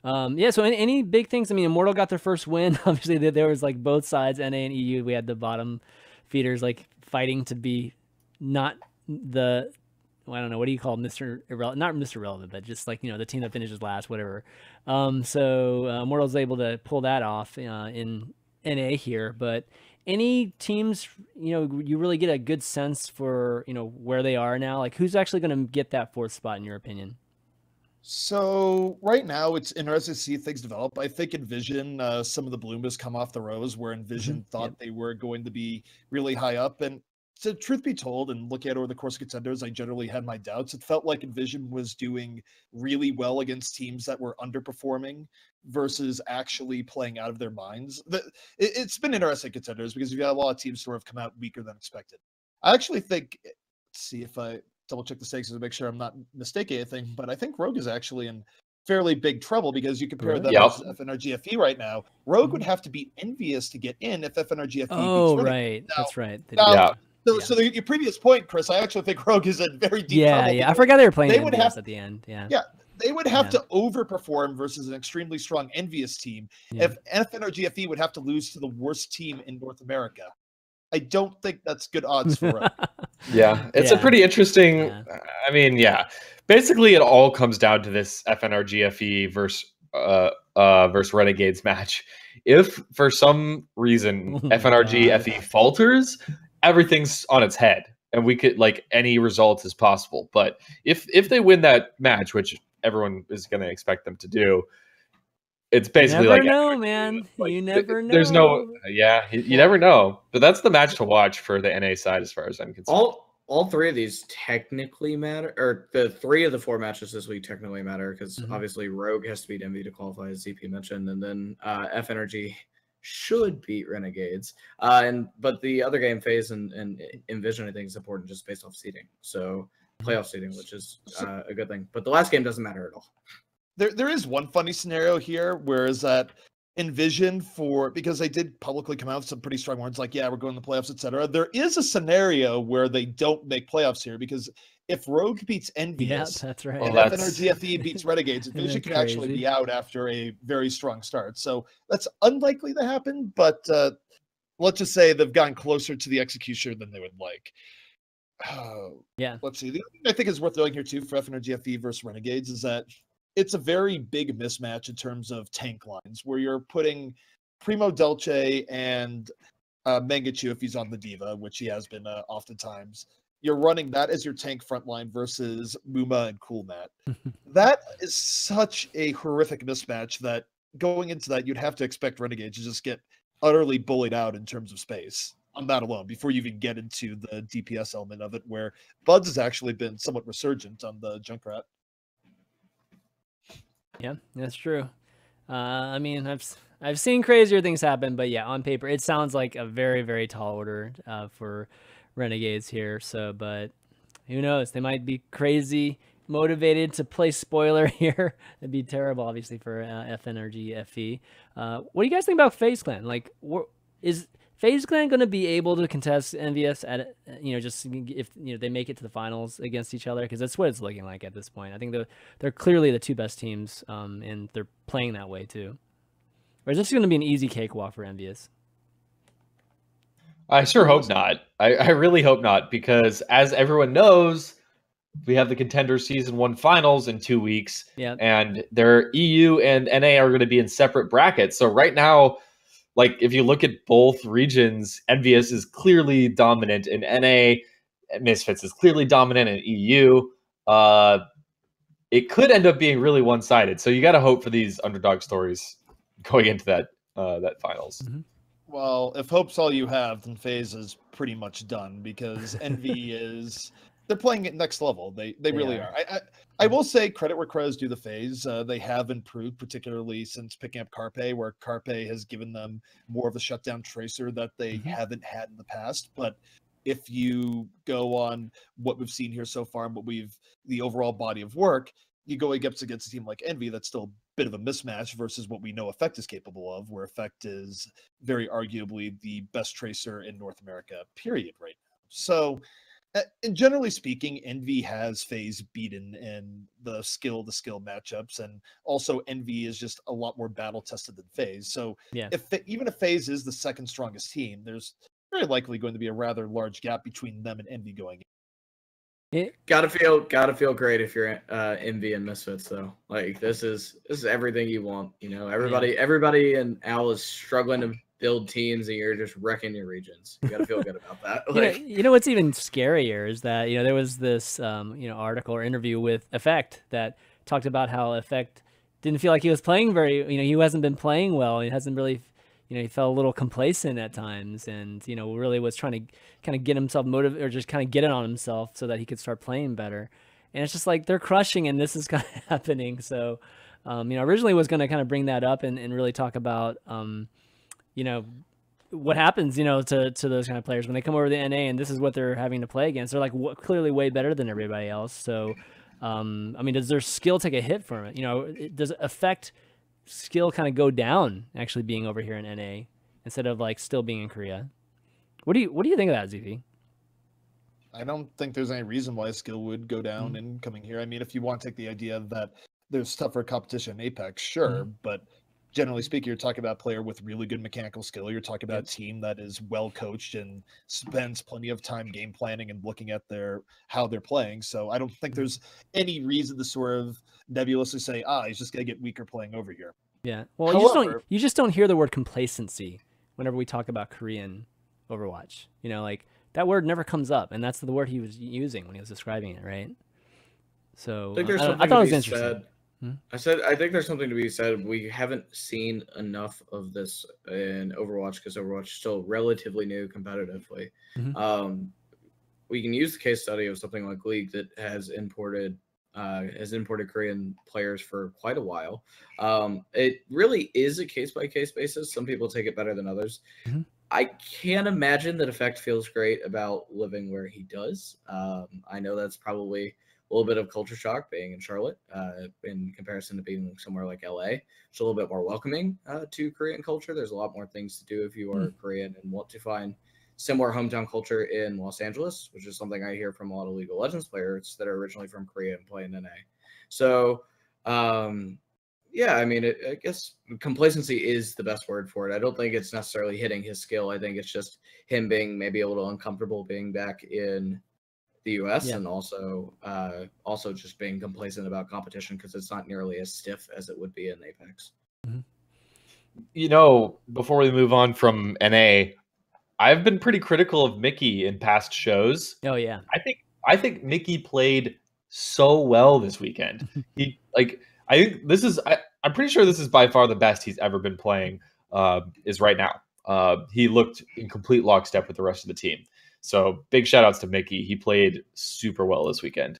Yeah. So any big things? I mean, Immortal got their first win. Obviously, there was like both sides, NA and EU. We had the bottom feeders like fighting to be not the. Well, I don't know, what do you call Mr. Irrelevant? Not Mr. Irrelevant, but just like, you know, the team that finishes last, whatever. So Mortal's able to pull that off in NA here. But any teams, you know, you really get a good sense for, you know, where they are now? Like, who's actually going to get that 4th spot in your opinion? So right now it's interesting to see things develop. I think EnVyUS, some of the bloom has come off the rose where EnVyUS thought they were going to be really high up. And so, truth be told, and looking at over the course of Contenders, I generally had my doubts. It felt like EnVyUS was doing really well against teams that were underperforming versus actually playing out of their minds. It's been interesting Contenders because you've got a lot of teams who have come out weaker than expected. I actually think, let's see if I double check the stakes to make sure I'm not mistaking anything, but I think Rogue is actually in fairly big trouble because you compare them as FNRGFE right now. Rogue would have to beat EnVyUS to get in if FNRGFE Oh, beats right. Now, that's right. So your previous point, Chris, I actually think Rogue is in very deep trouble. Yeah, I forgot they were playing EnVyUS at the end. Yeah, they would have to overperform versus an extremely strong EnVyUS team. If FNRGFE would have to lose to the worst team in North America. I don't think that's good odds for Rogue. It's a pretty interesting. I mean, basically it all comes down to this FNRGFE versus Renegades match. If for some reason FNRGFE falters, everything's on its head, and we could, like, any result is possible. But if they win that match, which everyone is going to expect them to do, it's basically you never know, man. Like, you never know. There's no, you never know. But that's the match to watch for the NA side, as far as I'm concerned. All 3 of these technically matter, or the 3 of the 4 matches this week technically matter, because obviously Rogue has to beat Envy to qualify, as ZP mentioned, and then FNRG should beat Renegades. But the other game, FaZe and EnVyUS, I think, is important just based off seeding. So playoff seeding, which is a good thing. But the last game doesn't matter at all. There is one funny scenario here, whereas that envision because they did publicly come out with some pretty strong words like, yeah, we're going to the playoffs, etc. There is a scenario where they don't make playoffs here, because if Rogue beats EnVyUS, that's right. and if NRGFE beats Renegades, Envision could crazy? actually be out after a very strong start. So that's unlikely to happen, but let's just say they've gotten closer to the execution than they would like. Yeah. Let's see. The other thing I think is worth noting here too for FNRGFE versus Renegades is that it's a very big mismatch in terms of tank lines, where you're putting Primo Delce and Mangachu, if he's on the Diva, which he has been oftentimes. You're running that as your tank front line versus Muma and Coolmat. That is such a horrific mismatch that going into that, you'd have to expect Renegades to just get utterly bullied out in terms of space on that alone before you even get into the DPS element of it, where Buds has actually been somewhat resurgent on the Junkrat. Yeah, that's true. I mean, I've seen crazier things happen, but yeah, on paper, it sounds like a very, very tall order for Renegades here. So, but who knows? They might be crazy motivated to play spoiler here. It'd be terrible, obviously, for FNRG FE. What do you guys think about FaZe Clan? Like, is FaZe Clan going to be able to contest EnVyUS at, just if they make it to the finals against each other? Because that's what it's looking like at this point. I think they're clearly the two best teams, and they're playing that way too. Or is this going to be an easy cakewalk for EnVyUS? I sure hope not. I really hope not, because as everyone knows, we have the Contenders Season 1 finals in 2 weeks. Yeah. And their EU and NA are going to be in separate brackets. So right now, like, if you look at both regions, EnVyUS is clearly dominant in NA. Misfits is clearly dominant in EU. It could end up being really one-sided. So you got to hope for these underdog stories going into that finals. Mm-hmm. Well, if hope's all you have, then FaZe is pretty much done, because Envy they're playing at next level. They really are. I will say credit where credit is due to FaZe. They have improved, particularly since picking up Carpe, where Carpe has given them more of a shutdown tracer that they haven't had in the past. But if you go on what we've seen here so far and the overall body of work, you go against a team like Envy that's still a bit of a mismatch versus what we know Effect is capable of, where Effect is very arguably the best tracer in North America, period, right now. So, and generally speaking, Envy has FaZe beaten in the skill matchups, and also Envy is just a lot more battle tested than FaZe. So, even if FaZe is the second strongest team, there's very likely going to be a rather large gap between them and Envy going in. Gotta feel great if you're Envy and Misfits though. Like this is everything you want. Everybody in Al is struggling to build teams, and you're just wrecking your regions. You gotta feel good about that. Like, what's even scarier is that there was this article or interview with Effect that talked about how Effect didn't feel like he was playing very. He hasn't been playing well. He hasn't really. He felt a little complacent at times, and really was trying to kind of get himself motivated, or just kind of get it on himself so that he could start playing better. And it's just like they're crushing, and this is kind of happening. So, originally was going to kind of bring that up and really talk about, what happens, to those kind of players when they come over to the NA, and this is what they're having to play against. They're like clearly way better than everybody else. So, does their skill take a hit from it? Does it affect skill kind of go down actually being over here in NA instead of like still being in Korea? What do you think of that, ZV? I don't think there's any reason why skill would go down in coming here. I mean, if you want to take the idea that there's tougher competition in Apex, sure, but generally speaking, you're talking about a player with really good mechanical skill. You're talking about a team that is well coached and spends plenty of time game planning and looking at how they're playing. So I don't think there's any reason to sort of nebulously say, he's just gonna get weaker playing over here. Yeah. Well, however, you just don't hear the word complacency whenever we talk about Korean Overwatch. Like that word never comes up, and that's the word he was using when he was describing it, right? So I thought it was interesting. I think there's something to be said. We haven't seen enough of this in Overwatch because Overwatch is still relatively new competitively. We can use the case study of something like League that has imported Korean players for quite a while. It really is a case-by-case basis. Some people take it better than others. I can't imagine that Effect feels great about living where he does. I know that's probably a little bit of culture shock being in Charlotte in comparison to being somewhere like LA. It's a little bit more welcoming to Korean culture. There's a lot more things to do if you are Korean and want to find similar hometown culture in Los Angeles, which is something I hear from a lot of League of Legends players that are originally from Korea and play in NA. So, yeah, I mean, I guess complacency is the best word for it. I don't think it's necessarily hitting his skill. I think it's just him being maybe a little uncomfortable being back in the US and also just being complacent about competition because it's not nearly as stiff as it would be in Apex. You know, before we move on from NA, I've been pretty critical of Mickey in past shows. Oh yeah. I think Mickey played so well this weekend. I'm pretty sure this is by far the best he's ever been playing is right now. He looked in complete lockstep with the rest of the team. So big shout outs to Mickey. He played super well this weekend.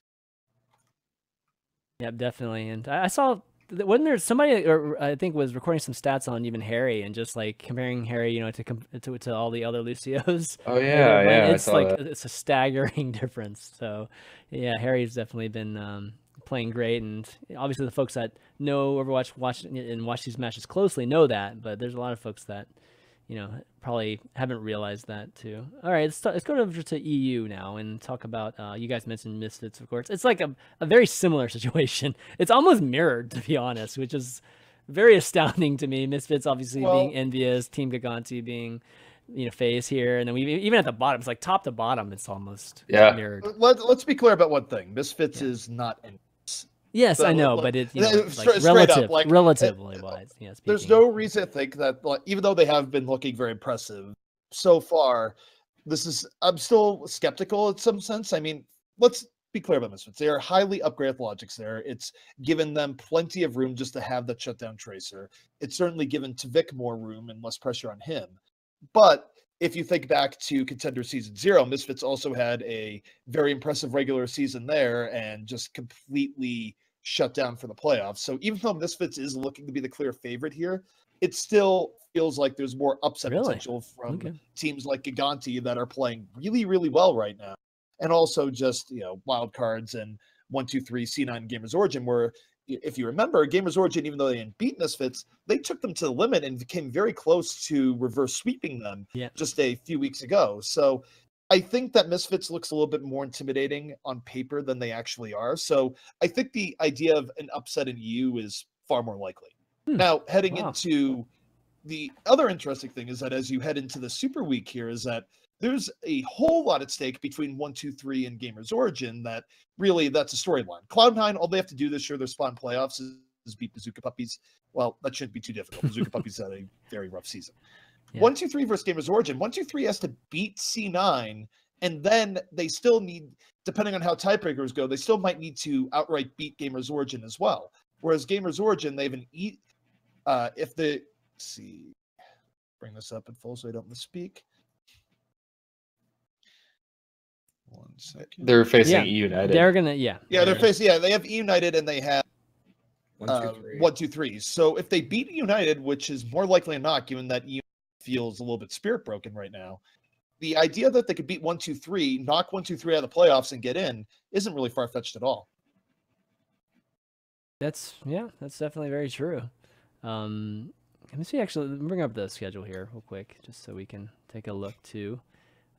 Yeah, definitely. And I saw, wasn't there somebody, or I think was recording some stats on even Harry and just like comparing Harry, you know, to all the other Lucios. Oh yeah, yeah. It's like it's a staggering difference. So yeah, Harry's definitely been playing great, and obviously the folks that know Overwatch, watch these matches closely know that. But there's a lot of folks that, you know, probably haven't realized that too. All right, let's go over to EU now and talk about, you guys mentioned Misfits, of course. It's like a very similar situation. It's almost mirrored, to be honest, which is very astounding to me. Misfits obviously being EnVyUS, Team Giganti being, you know, FaZe here. And then we even at the bottom, it's like top to bottom, it's almost mirrored. Let's be clear about one thing. Misfits is not EnVyUS. Yes, I know, but it's, you know, like relatively wise. Yes, there's no reason to think that, like, even though they have been looking very impressive so far, I'm still skeptical in some sense. I mean, let's be clear about Misfits. They are highly upgraded logics there. It's given them plenty of room just to have that shutdown tracer. It's certainly given Tvik more room and less pressure on him. But if you think back to Contenders Season 0, Misfits also had a very impressive regular season there and just completely shut down for the playoffs. So even though Misfits is looking to be the clear favorite here, it still feels like there's more upset potential from teams like Giganti that are playing really, really well right now. And also just, you know, wild cards and 123 C9 Gamers Origin, where if you remember, Gamers Origin, even though they didn't beat Misfits, they took them to the limit and came very close to reverse sweeping them just a few weeks ago. So I think that Misfits looks a little bit more intimidating on paper than they actually are. So I think the idea of an upset in EU is far more likely. Now, heading into the other interesting thing is that as you head into the Super Week here is that there's a whole lot at stake between 123 and Gamers Origin that really, that's a storyline. Cloud9, all they have to do this year, their spawn playoffs is beat Bazooka Puppies. Well, that shouldn't be too difficult. Bazooka Puppies had a very rough season. 123 versus Gamers Origin. 123 has to beat C9, and then they still need, depending on how tiebreakers go, they still might need to outright beat Gamers Origin as well. Whereas Gamers Origin, they have an if the, let's see, bring this up in full so I don't misspeak. 1 second. They're facing E United. They're gonna, they're facing, they have E United and they have 123. So if they beat United, which is more likely than not, given that E feels a little bit spirit broken right now, the idea that they could beat 123, knock 123 out of the playoffs and get in isn't really far fetched at all. That's definitely very true. Let me see. Actually, bring up the schedule here real quick, just so we can take a look too.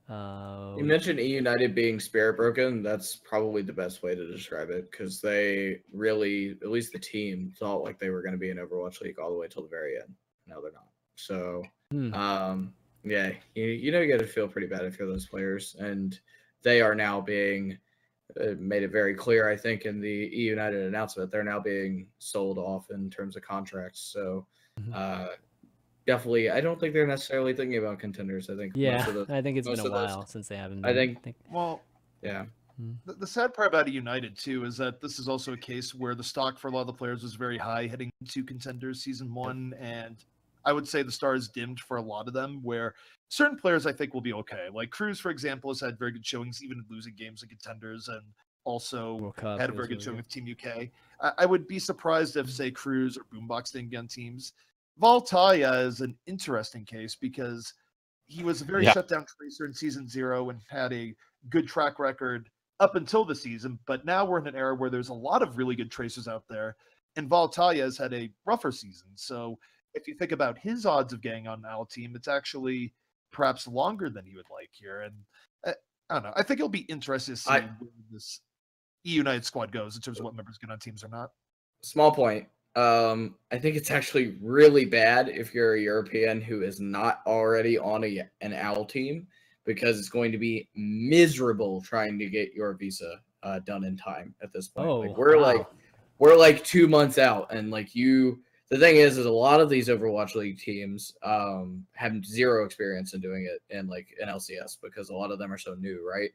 You mentioned E United being spirit broken. That's probably the best way to describe it, because they really, at least the team, thought like they were going to be in Overwatch League all the way till the very end. Now they're not. So, yeah, you know, you got to feel pretty bad if you're those players, and they are now being made it very clear, I think, in the E United announcement, they're now being sold off in terms of contracts. So, definitely, I don't think they're necessarily thinking about contenders. I think I think it's been a while since they haven't been. I think well, yeah. The sad part about United too is that this is also a case where the stock for a lot of the players was very high heading into Contenders Season 1, and I would say the stars dimmed for a lot of them, where certain players I think will be okay. Like Cruz, for example, has had very good showings, even losing games in Contenders, and also had a very good showing with Team UK. I would be surprised if, say, Cruz or Boombox didn't get on teams. Valtaya is an interesting case because he was a very Yeah. shutdown tracer in season 0 and had a good track record up until the season. But now we're in an era where there's a lot of really good tracers out there, and Voltalia has had a rougher season. So if you think about his odds of getting on an Owl team, it's actually perhaps longer than he would like here. And I don't know. I think it'll be interesting to see where this United squad goes in terms of what members get on teams or not. Small point. I think it's actually really bad if you're a European who is not already on an OWL team, because it's going to be miserable trying to get your visa done in time at this point. Oh, like, we're like 2 months out, and like the thing is a lot of these Overwatch League teams have zero experience in doing it in like an LCS, because a lot of them are so new, right?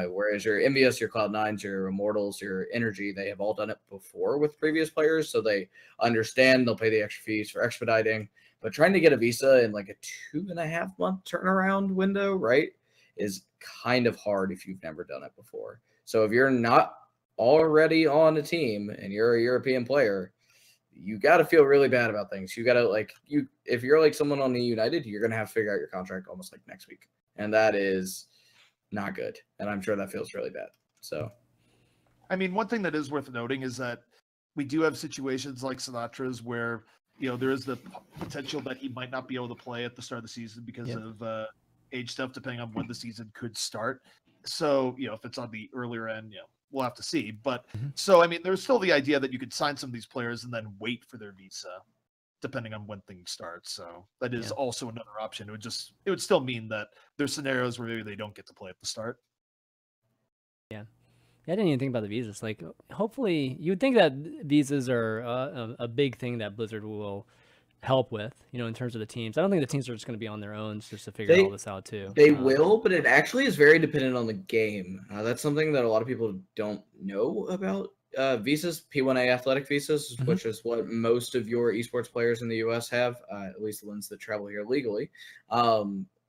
Whereas your EnVyUS, your Cloud9s, your Immortals, your Energy, they have all done it before with previous players, so they understand. They'll pay the extra fees for expediting. But trying to get a visa in like a 2.5 month turnaround window, right, is kind of hard if you've never done it before. So if you're not already on a team and you're a European player, you got to feel really bad about things. You got to if you're like someone on the United, you're going to have to figure out your contract almost like next week. And that is not good. And I'm sure that feels really bad. So, I mean, one thing that is worth noting is that we do have situations like Sinatra's where, there is the potential that he might not be able to play at the start of the season because of age stuff, depending on when the season could start. So, if it's on the earlier end, we'll have to see. But so, I mean, there's still the idea that you could sign some of these players and then wait for their visa, depending on when things start. So that is also another option. It would still mean that there's scenarios where maybe they don't get to play at the start. Yeah. I didn't even think about the visas. Like, hopefully, you would think that visas are a big thing that Blizzard will help with, in terms of the teams. I don't think the teams are just going to be on their own just to figure all this out too. They will, but it actually is very dependent on the game. That's something that a lot of people don't know about visas, P1A athletic visas, which is what most of your esports players in the US have, at least the ones that travel here legally.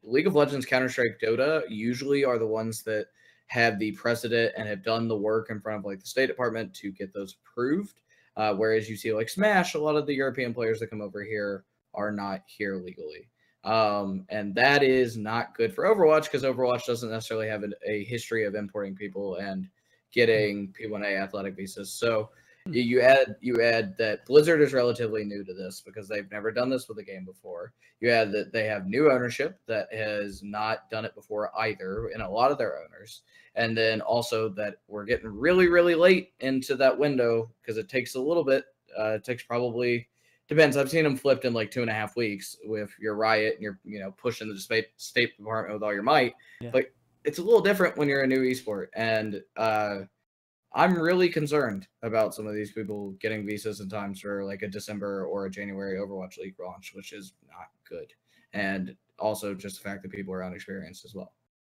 League of Legends, Counter-Strike, Dota usually are the ones that have the precedent and have done the work in front of like the State Department to get those approved. Whereas you see like Smash, a lot of the European players that come over here are not here legally. And that is not good for Overwatch, because Overwatch doesn't necessarily have a history of importing people and getting P1A athletic visas. So you add that Blizzard is relatively new to this because they've never done this with a game before. You add that they have new ownership that has not done it before either, and a lot of their owners. And then also that we're getting really, really late into that window, because it takes a little bit. It takes probably, depends. I've seen them flipped in like 2.5 weeks with your Riot and you're pushing the State Department with all your might. Yeah. But it's a little different when you're a new esport. And I'm really concerned about some of these people getting visas in times for like a December or a January Overwatch League launch, which is not good. And also just the fact that people are unexperienced as well.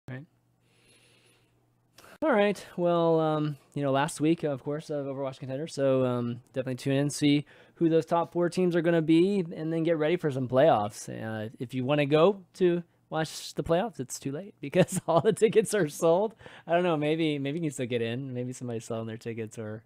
Right. All right. Well, last week, of course, of Overwatch Contenders. So definitely tune in, see who those top 4 teams are going to be, and then get ready for some playoffs. If you want to go to watch the playoffs, it's too late because all the tickets are sold. I don't know. Maybe you can still get in. Maybe somebody's selling their tickets, or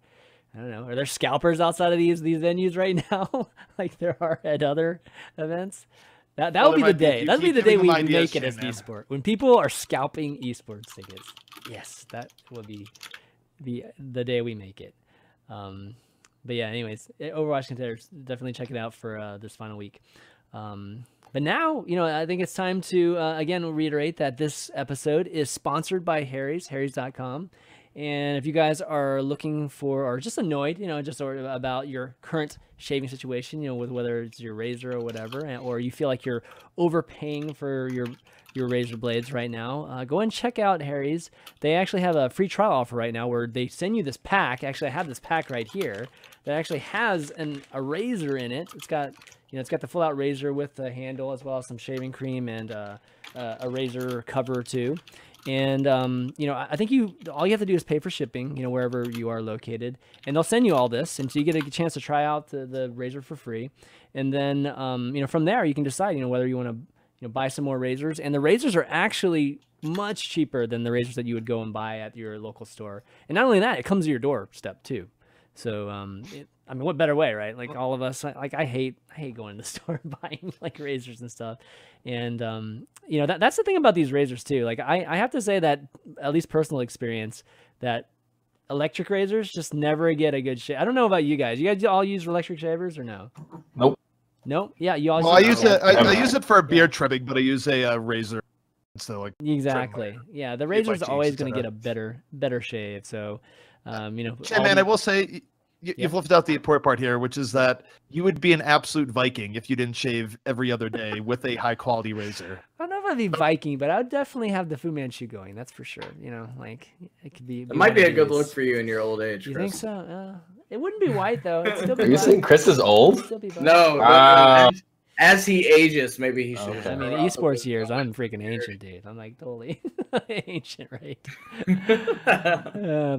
I don't know. Are there scalpers outside of these venues right now, like there are at other events? That would be the day. That would be the day we make it as an esport. When people are scalping esports tickets. Yes, that will be the day we make it. But yeah, anyways, Overwatch Contenders, definitely check it out for this final week. But now, I think it's time to, again, reiterate that this episode is sponsored by Harry's, harrys.com. And if you guys are looking for, or just annoyed, just sort of about your current shaving situation, with whether it's your razor or whatever, or you feel like you're overpaying for your razor blades right now, go and check out Harry's. They actually have a free trial offer right now where they send you this pack. Actually, I have this pack right here that actually has a razor in it. It's got, it's got the full out razor with the handle, as well as some shaving cream and a razor cover too. And, I think all you have to do is pay for shipping, wherever you are located, and they'll send you all this. And so you get a chance to try out the razor for free. And then, from there you can decide, whether you want to, buy some more razors. And the razors are actually much cheaper than the razors that you would go and buy at your local store. And not only that, it comes to your doorstep too. So, I mean, what better way, right? Like all of us, like I hate going to the store and buying like razors and stuff. And you know, that's the thing about these razors too. Like I have to say that, at least personal experience, that electric razors just never get a good shave. I don't know about you guys. You guys all use electric shavers or no? Nope. Nope. Yeah, you all. Well, I use it. I use it for beard trimming, but I use a razor. So like Exactly. Yeah, the razor's always going to get a better shave. So, you know. Man, I will say you've left out the important part here, which is that you would be an absolute Viking if you didn't shave every other day with a high quality razor. I don't know if I'd be Viking, but I would definitely have the Fu Manchu going. That's for sure. You know, like it could be. It might be a good look for you in your old age. You Chris. think so? It wouldn't be white though. It'd still be Are you saying Chris is old? No. As he ages, maybe he should. I mean, esports years, I'm freaking ancient, dude. I'm like totally ancient, right?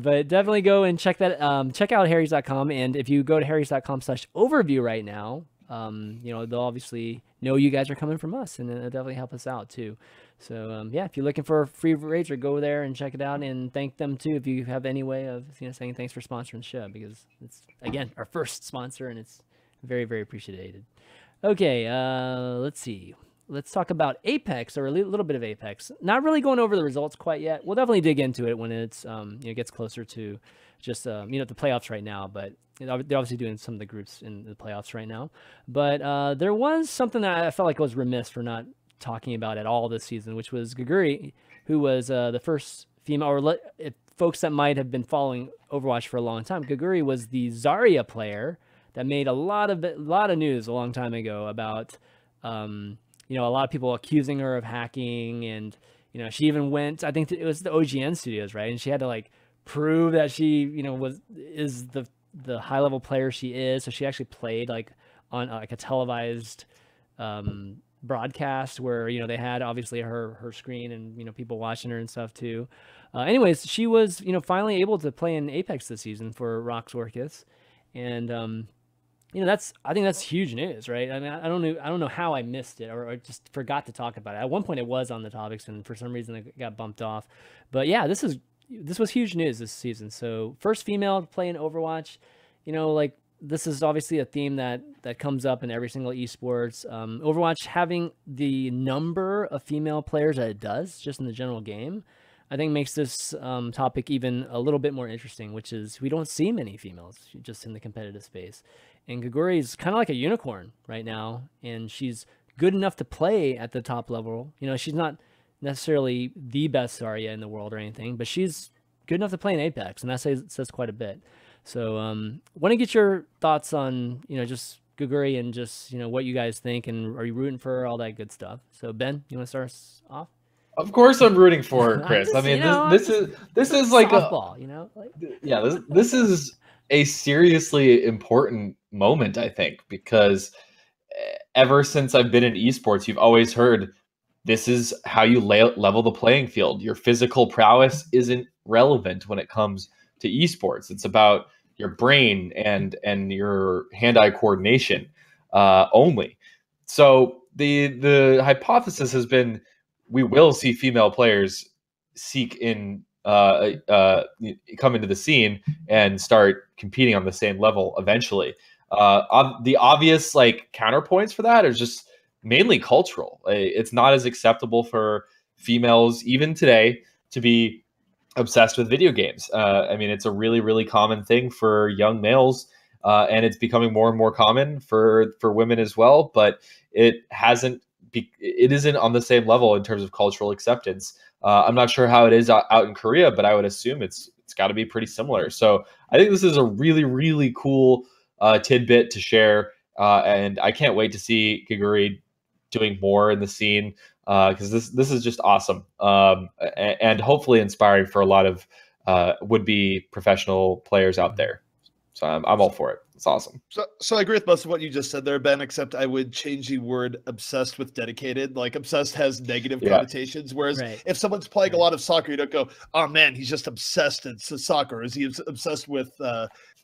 But definitely go and check that. Check out harrys.com, and if you go to harrys.com/overview right now, you know, they'll obviously know you guys are coming from us, and it'll definitely help us out too. So yeah, if you're looking for a free razor, go there and check it out, and thank them too if you have any way of, you know, saying thanks for sponsoring the show, because it's, again, our first sponsor, and it's very, very appreciated. Okay, let's see. Let's talk about Apex, or a little bit of Apex. Not really going over the results quite yet. We'll definitely dig into it when it's you know, gets closer to just you know, the playoffs right now. But they're obviously doing some of the groups in the playoffs right now. But there was something that I felt like I was remiss for not talking about at all this season, which was Geguri, who was the first female, or if folks that might have been following Overwatch for a long time, Geguri was the Zarya player that made a lot of news a long time ago about, you know, a lot of people accusing her of hacking, and, you know, she even went, I think it was the OGN studios, right? And she had to like prove that she, you know, is the high level player she is. So she actually played like on like a televised broadcast where, you know, they had obviously her screen and, you know, people watching her and stuff too. Anyways, she was, you know, finally able to play in Apex this season for Rox Orcus, and you know, I think that's huge news, right? I mean, I don't know how I missed it, or just forgot to talk about it. At one point it was on the topics, and for some reason it got bumped off. But yeah, this was huge news this season. So first female to play in Overwatch, you know, like this is obviously a theme that comes up in every single esports. Overwatch having the number of female players that it does just in the general game, I think makes this topic even a little bit more interesting, which is we don't see many females just in the competitive space. And Geguri is kind of like a unicorn right now, and she's good enough to play at the top level. You know, she's not necessarily the best Zarya in the world or anything, but she's good enough to play in Apex, and that says quite a bit. So want to get your thoughts on, you know, just Geguri and just, you know, what you guys think, and are you rooting for her, all that good stuff. So Ben, you want to start us off? Of course, I'm rooting for her, Chris. I mean, this is like softball, you know? Like, yeah, this is a seriously important moment, I think, because ever since I've been in esports, you've always heard this is how you level the playing field. Your physical prowess isn't relevant when it comes to esports. It's about your brain and your hand-eye coordination only. So the hypothesis has been we will see female players seek in come into the scene and start competing on the same level eventually. The obvious like counterpoints for that are just mainly cultural. It's not as acceptable for females even today to be obsessed with video games. I mean, it's a really, really common thing for young males, and it's becoming more and more common for women as well. But it isn't on the same level in terms of cultural acceptance. I'm not sure how it is out in Korea, but I would assume it's got to be pretty similar. So I think this is a really, really cool tidbit to share, and I can't wait to see Geguri doing more in the scene, because this is just awesome, and hopefully inspiring for a lot of would-be professional players out there. So I'm all for it. It's awesome. So I agree with most of what you just said there, Ben, except I would change the word obsessed with dedicated. Like obsessed has negative connotations, whereas if someone's playing a lot of soccer, you don't go, oh man, he's just obsessed with soccer. Is he obsessed with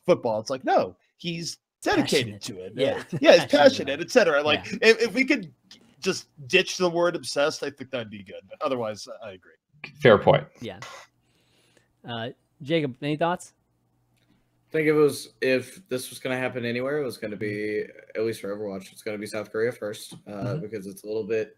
football? It's like, no, he's dedicated to it. Yeah, he's passionate, etc. Like if we could just ditch the word obsessed, I think that'd be good. But otherwise, I agree. Fair point. Yeah. Jacob, any thoughts? think if this was going to happen anywhere, it was going to be, at least for Overwatch, it's going to be South Korea first, because it's a little bit,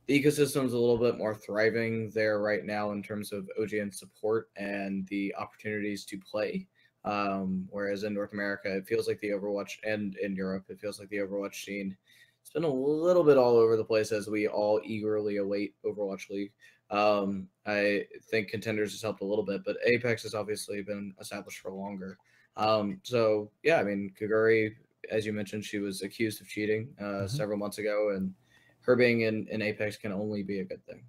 the ecosystem's a little bit more thriving there right now in terms of OGN support and the opportunities to play. Whereas in North America, it feels like the Overwatch, and in Europe, it feels like the Overwatch scene, it's been a little bit all over the place as we all eagerly await Overwatch League. I think Contenders has helped a little bit, but Apex has obviously been established for longer. So yeah, I mean, Geguri, as you mentioned, she was accused of cheating several months ago, and her being in Apex can only be a good thing.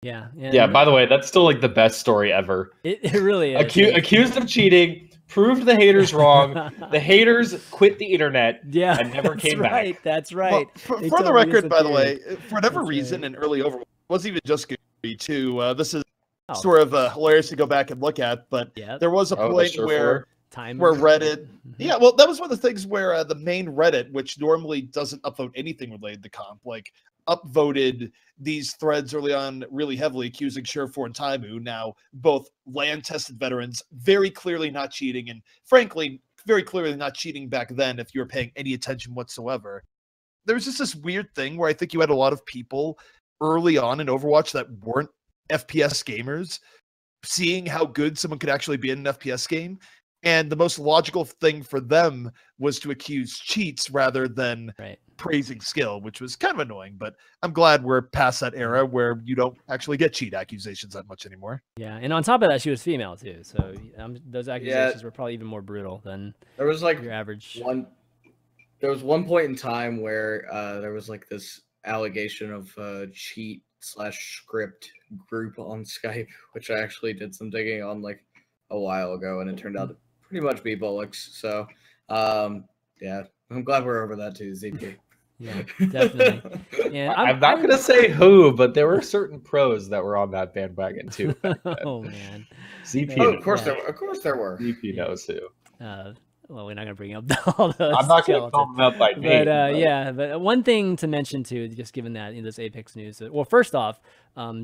Yeah. Yeah. By the way, that's still like the best story ever. It really is. Accused of cheating, proved the haters wrong. The haters quit the internet. Yeah, and never came back. That's right. Well, for the record, by the way, for whatever reason, in early Overwatch, it wasn't even just Geguri too. This is sort of hilarious to go back and look at, but there was a point where Reddit, well, that was one of the things where the main Reddit, which normally doesn't upvote anything related to comp, like upvoted these threads early on really heavily, accusing Surefour and Taimu, now both land-tested veterans, very clearly not cheating, and frankly, very clearly not cheating back then if you were paying any attention whatsoever. There was just this weird thing where I think you had a lot of people early on in Overwatch that weren't FPS gamers, seeing how good someone could actually be in an FPS game, and the most logical thing for them was to accuse cheats rather than praising skill, which was kind of annoying. But I'm glad we're past that era where you don't actually get cheat accusations that much anymore. Yeah, and on top of that, she was female too, so those accusations were probably even more brutal than there was like your average. There was one point in time where there was like this allegation of cheat/script group on Skype, which I actually did some digging on like a while ago, and it turned out to pretty much be bullocks. So yeah, I'm glad we're over that too, ZP. Yeah, definitely. Yeah, I'm not going to say who, but there were certain pros that were on that bandwagon too. Oh man, ZP. Oh, of course there were. ZP knows who. Well, we're not going to bring up all those. I'm not going to call them out by name. But yeah, but one thing to mention too, just given that in this Apex news. Well, first off,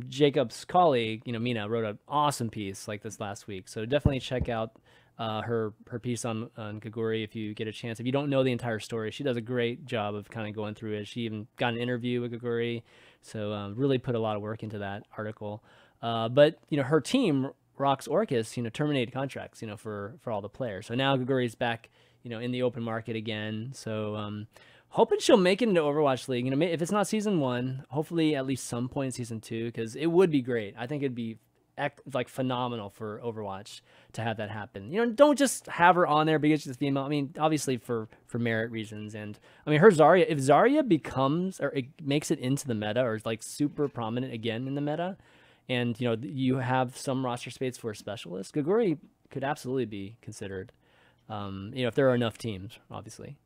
Jacob's colleague, Mina, wrote an awesome piece like this last week. So definitely check out her piece on Geguri if you get a chance. If you don't know the entire story, she does a great job of kind of going through it. She even got an interview with Geguri, so really put a lot of work into that article. But her team, Rox Orcus, terminated contracts, for all the players. So now Geguri's back, in the open market again. So hoping she'll make it into Overwatch League. If it's not season 1, hopefully at least some point in season 2, because it would be great. I think it'd be like phenomenal for Overwatch to have that happen. Don't just have her on there because she's a female. I mean, obviously for merit reasons. And I mean, if Zarya becomes or it makes it into the meta or is like super prominent again in the meta, and you have some roster space for a specialist, Geguri could absolutely be considered. If there are enough teams, obviously.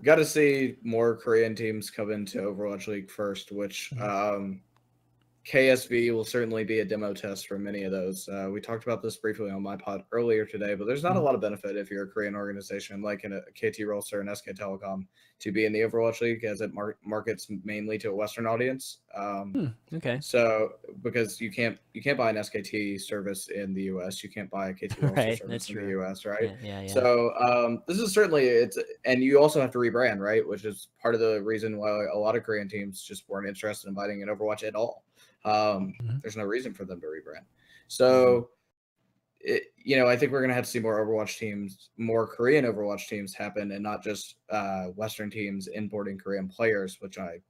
Got to see more Korean teams come into Overwatch League first, which KSV will certainly be a demo test for many of those. We talked about this briefly on my pod earlier today, but there's not a lot of benefit if you're a Korean organization like in a KT Rolster and SK Telecom to be in the Overwatch League, as it markets mainly to a Western audience. Okay. So because you can't buy an SKT service in the US, you can't buy a KT Rolster service in the US, right? Yeah. So this is certainly and you also have to rebrand, right? Which is part of the reason why a lot of Korean teams just weren't interested in fighting in Overwatch at all. There's no reason for them to rebrand. So, I think we're going to have to see more Overwatch teams, more Korean Overwatch teams happen, and not just Western teams importing Korean players, which I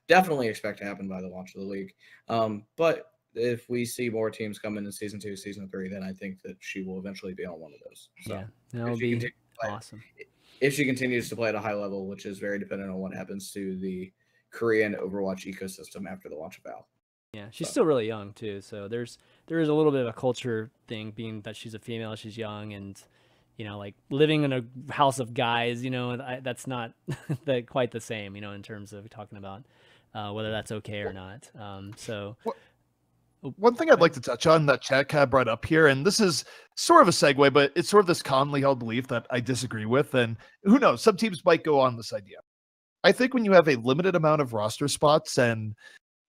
definitely expect to happen by the launch of the league. But if we see more teams come in season 2, season 3, then I think that she will eventually be on one of those. So yeah, that would be awesome. If she continues to play at a high level, which is very dependent on what happens to the Korean Overwatch ecosystem after the launch of Valve. Yeah, she's still really young too, so there is a little bit of a culture thing, being that she's a female, she's young, and like living in a house of guys, that's not quite the same, in terms of talking about whether that's okay or not. One thing I'd like to touch on that chat kind of brought up here, and this is sort of a segue, but it's sort of this commonly held belief that I disagree with, and who knows, some teams might go on this idea. I think when you have a limited amount of roster spots and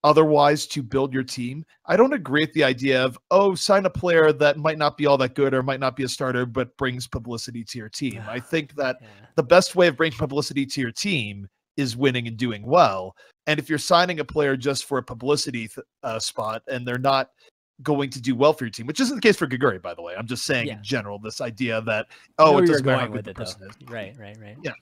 otherwise to build your team. I don't agree with the idea of, oh, sign a player that might not be all that good or might not be a starter, but brings publicity to your team. I think that the best way of bringing publicity to your team is winning and doing well. And if you're signing a player just for a publicity spot and they're not going to do well for your team, which isn't the case for Geguri, by the way. I'm just saying in general, this idea that, oh, it doesn't matter how good the person is. Right. Yeah.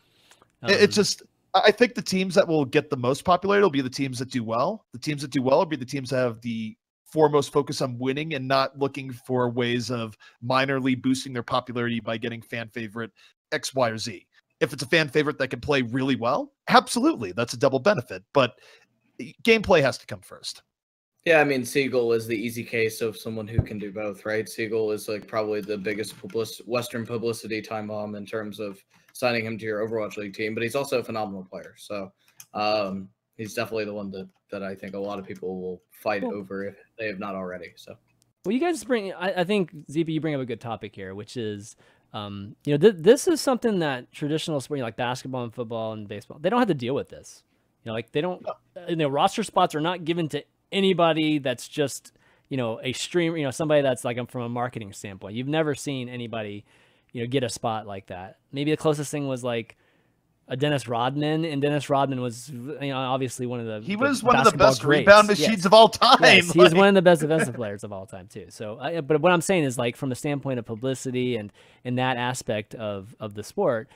It's just, I think the teams that will get the most popularity will be the teams that do well. The teams that do well will be the teams that have the foremost focus on winning and not looking for ways of minorly boosting their popularity by getting fan favorite X, Y, or Z. If it's a fan favorite that can play really well, absolutely, that's a double benefit. But gameplay has to come first. Yeah, I mean, Seagull is the easy case of someone who can do both, right? Seagull is like probably the biggest Western publicity time bomb in terms of signing him to your Overwatch League team, but he's also a phenomenal player. So he's definitely the one that I think a lot of people will fight over if they have not already. So, well, you guys bring, I think, ZP, you bring up a good topic here, which is, this is something that traditional sport, like basketball and football and baseball, they don't have to deal with this. Like they don't, roster spots are not given to anybody that's just, a streamer, somebody that's like from a marketing standpoint. You've never seen anybody, get a spot like that. Maybe the closest thing was like a Dennis Rodman, and Dennis Rodman was, obviously one of the best rebound machines of all time. Yes, he's one of the best defensive players of all time too. So, but what I'm saying is, like, from the standpoint of publicity and that aspect of the sport,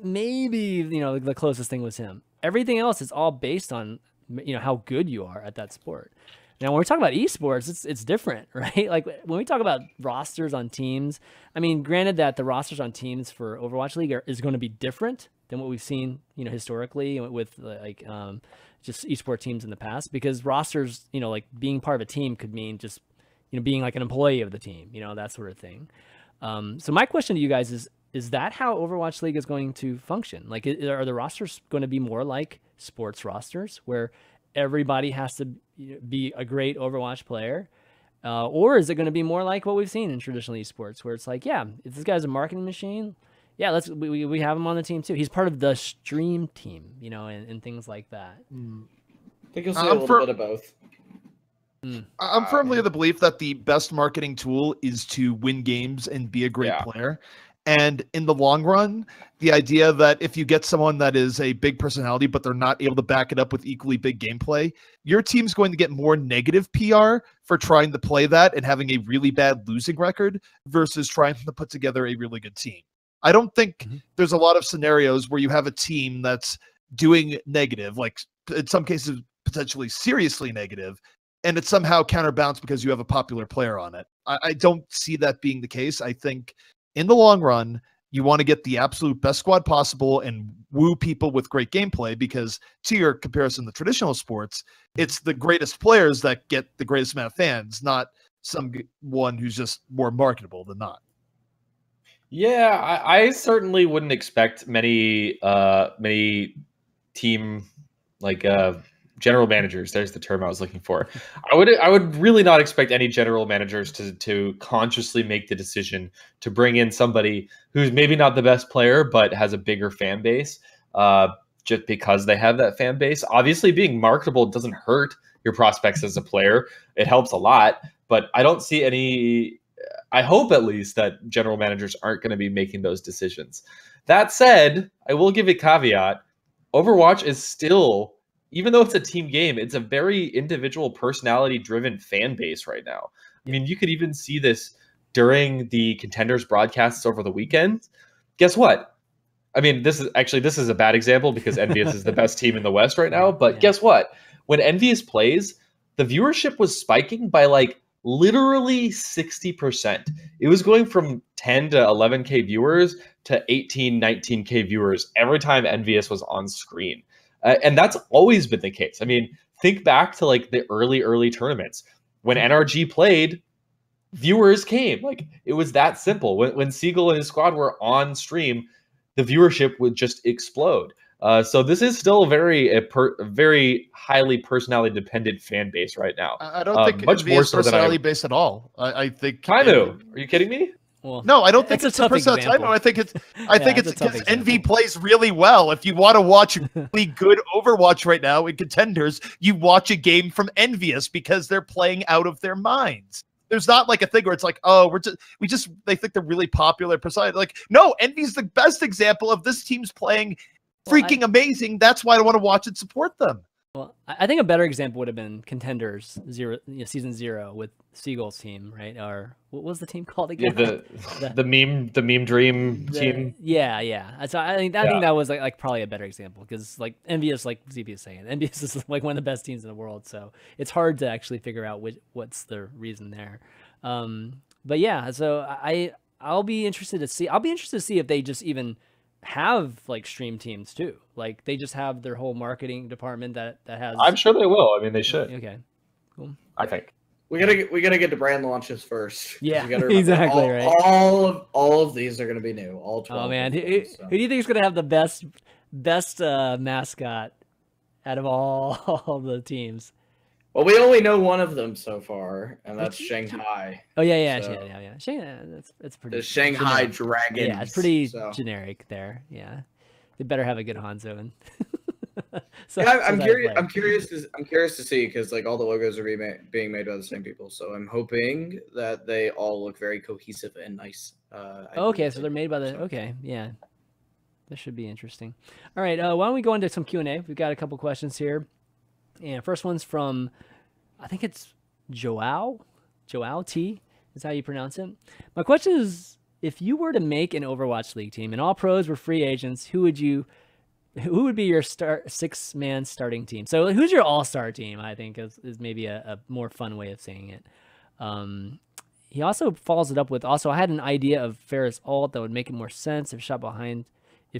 maybe the closest thing was him. Everything else is all based on how good you are at that sport. Now, when we talk about esports, it's different, right? Like when we talk about rosters on teams, I mean, granted that the rosters on teams for Overwatch League is going to be different than what we've seen, historically with like just esport teams in the past, because rosters, like being part of a team could mean just, being like an employee of the team, that sort of thing. So my question to you guys is that how Overwatch League is going to function? Like, are the rosters going to be more like sports rosters where everybody has to be a great Overwatch player? Or is it going to be more like what we've seen in traditional esports, where it's like, yeah, if this guy's a marketing machine, yeah, we have him on the team too. He's part of the stream team, and things like that. I think you'll see a little bit of both. I'm firmly of the belief that the best marketing tool is to win games and be a great player. And in the long run, the idea that if you get someone that is a big personality, but they're not able to back it up with equally big gameplay, your team's going to get more negative PR for trying to play that and having a really bad losing record versus trying to put together a really good team. I don't think there's a lot of scenarios where you have a team that's doing negative, like in some cases, potentially seriously negative, and it's somehow counterbalanced because you have a popular player on it. I don't see that being the case. I think in the long run, you want to get the absolute best squad possible and woo people with great gameplay, because to your comparison to traditional sports, it's the greatest players that get the greatest amount of fans, not someone who's just more marketable than not. Yeah, I certainly wouldn't expect many team general managers. There's the term I was looking for. I would really not expect any general managers to consciously make the decision to bring in somebody who's maybe not the best player but has a bigger fan base, just because they have that fan base. Obviously, being marketable doesn't hurt your prospects as a player. It helps a lot, but I don't see any. I hope at least that general managers aren't going to be making those decisions. That said, I will give a caveat. Overwatch is still, even though it's a team game, it's a very individual personality-driven fan base right now. I mean, you could even see this during the Contenders broadcasts over the weekend. Guess what? I mean, this is a bad example because EnVyUS is the best team in the West right now. But guess what? When EnVyUS plays, the viewership was spiking by like literally 60%. It was going from 10 to 11K viewers to 18, 19K viewers every time EnVyUS was on screen. And that's always been the case. I mean, think back to like the early tournaments. When NRG played, viewers came. Like, it was that simple. When Seagull and his squad were on stream, the viewership would just explode. So this is still a very highly personality dependent fan base right now. I don't think much more so personality based at all. I think Kaimu, are you kidding me? Well, No, I don't think that's it's a a tough personal example. typo. I think it's that's a tough because example. Envy plays really well. If you want to watch really good Overwatch right now in Contenders, you watch a game from EnVyUS because they're playing out of their minds. There's not like a thing where it's like, oh, they think they're really popular. Like, no, Envy's the best example of this team's playing freaking amazing. That's why I want to watch and support them. Well, I think a better example would have been Contenders season 0 with Seagull's team, right? Or what was the team called again? Yeah, the meme dream team. Yeah. So I think that was like probably a better example because like EnVyUS, like ZP is saying, EnVyUS is like one of the best teams in the world. So it's hard to actually figure out what's the reason there. But yeah, so I'll be interested to see. I'll be interested to see if they just even have like stream teams too. Like they just have their whole marketing department that has. I'm sure they will. I mean, they should. Okay, cool. I think we gotta get to brand launches first. Yeah, you gotta remember, exactly right. All of these are gonna be new. All 12. Oh man, who do you think is gonna have the best mascot out of all the teams? Well, we only know one of them so far, and that's Shanghai. Oh yeah. So, yeah. Shanghai, it's pretty. The Shanghai generic. Dragons. Yeah, it's pretty so. generic there. Yeah, they better have a good Hanzo and. I'm curious to see because like all the logos are being made by the same people, so I'm hoping that they all look very cohesive and nice. Okay, so they're made by the. Okay, yeah, this should be interesting. All right, why don't we go into some Q&A? We've got a couple questions here, and first one's from, I think it's Joao T is how you pronounce it. My question is, if you were to make an Overwatch League team and all pros were free agents, who would be your 6-man starting team? So who's your all-star team, I think is maybe a more fun way of saying it. He also follows it up with, I had an idea of Pharah's ult that would make it more sense if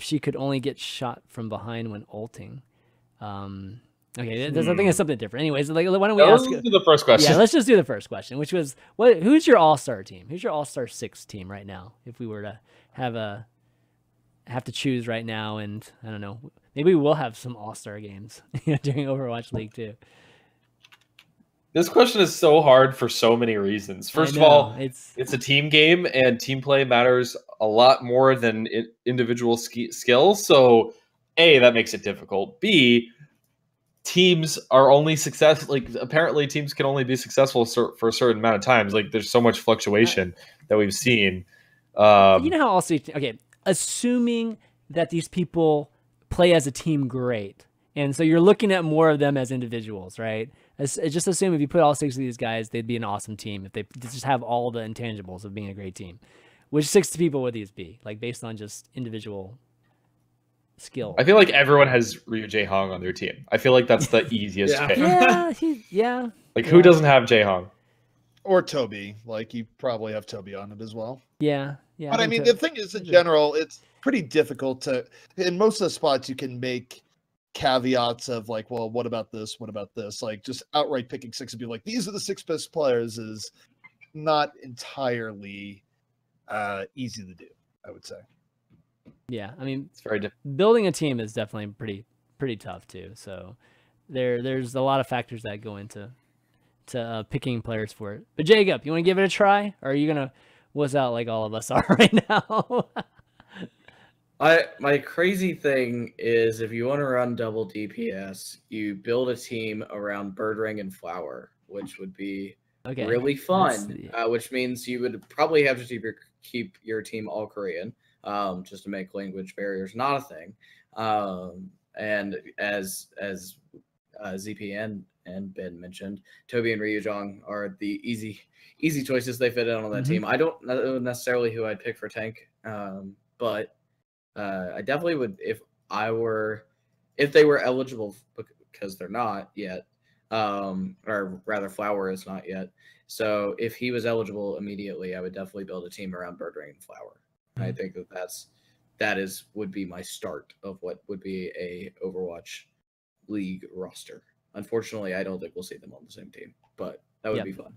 she could only get shot from behind when ulting. Okay, I think it's something different. Anyways, like, why don't we ask the first question? Yeah, let's just do the first question, which was, who's your all-star team? Who's your all-star 6 team right now? If we were to have to choose right now, and I don't know, maybe we will have some all-star games during Overwatch League too. This question is so hard for so many reasons. First of all, it's a team game, and team play matters a lot more than individual skills. So, A, that makes it difficult. B, teams are only apparently teams can only be successful for a certain amount of times. Like there's so much fluctuation that we've seen. You know how also, okay, assuming that these people play as a team great. And so you're looking at more of them as individuals, right? Just assume if you put all 6 of these guys, they'd be an awesome team if they just have all the intangibles of being a great team. Which 6 people would these be? Like based on just individual skill. I feel like everyone has Ryu Jae-hong on their team. I feel like that's the easiest pick. Yeah. Like who doesn't have Jae-hong? Or Toby. Like you probably have Toby on it as well. Yeah. But I mean, the thing is, in general, it's pretty difficult to. In most of the spots, you can make caveats of like, well, what about this? What about this? Like just outright picking 6 and be like, these are the 6 best players is not entirely easy to do, I would say. Yeah, I mean, it's very difficult. Building a team is definitely pretty tough too. So there's a lot of factors that go into picking players for it. But Jacob, you want to give it a try, or are you gonna wuss out like all of us are right now? My crazy thing is if you want to run double DPS, you build a team around Birdring and Flower, which would be really fun. Which means you would probably have to keep your team all Korean, just to make language barriers not a thing. And as ZPN and Ben mentioned, Toby and Ryujong are the easy choices. They fit in on that team. I don't know necessarily who I'd pick for tank, but I definitely would if they were eligible, because they're not yet, or rather Flower is not yet. So if he was eligible immediately, I would definitely build a team around Birdring and Flower. I think that would be my start of what would be a Overwatch League roster. Unfortunately, I don't think we'll see them on the same team, but that would be fun.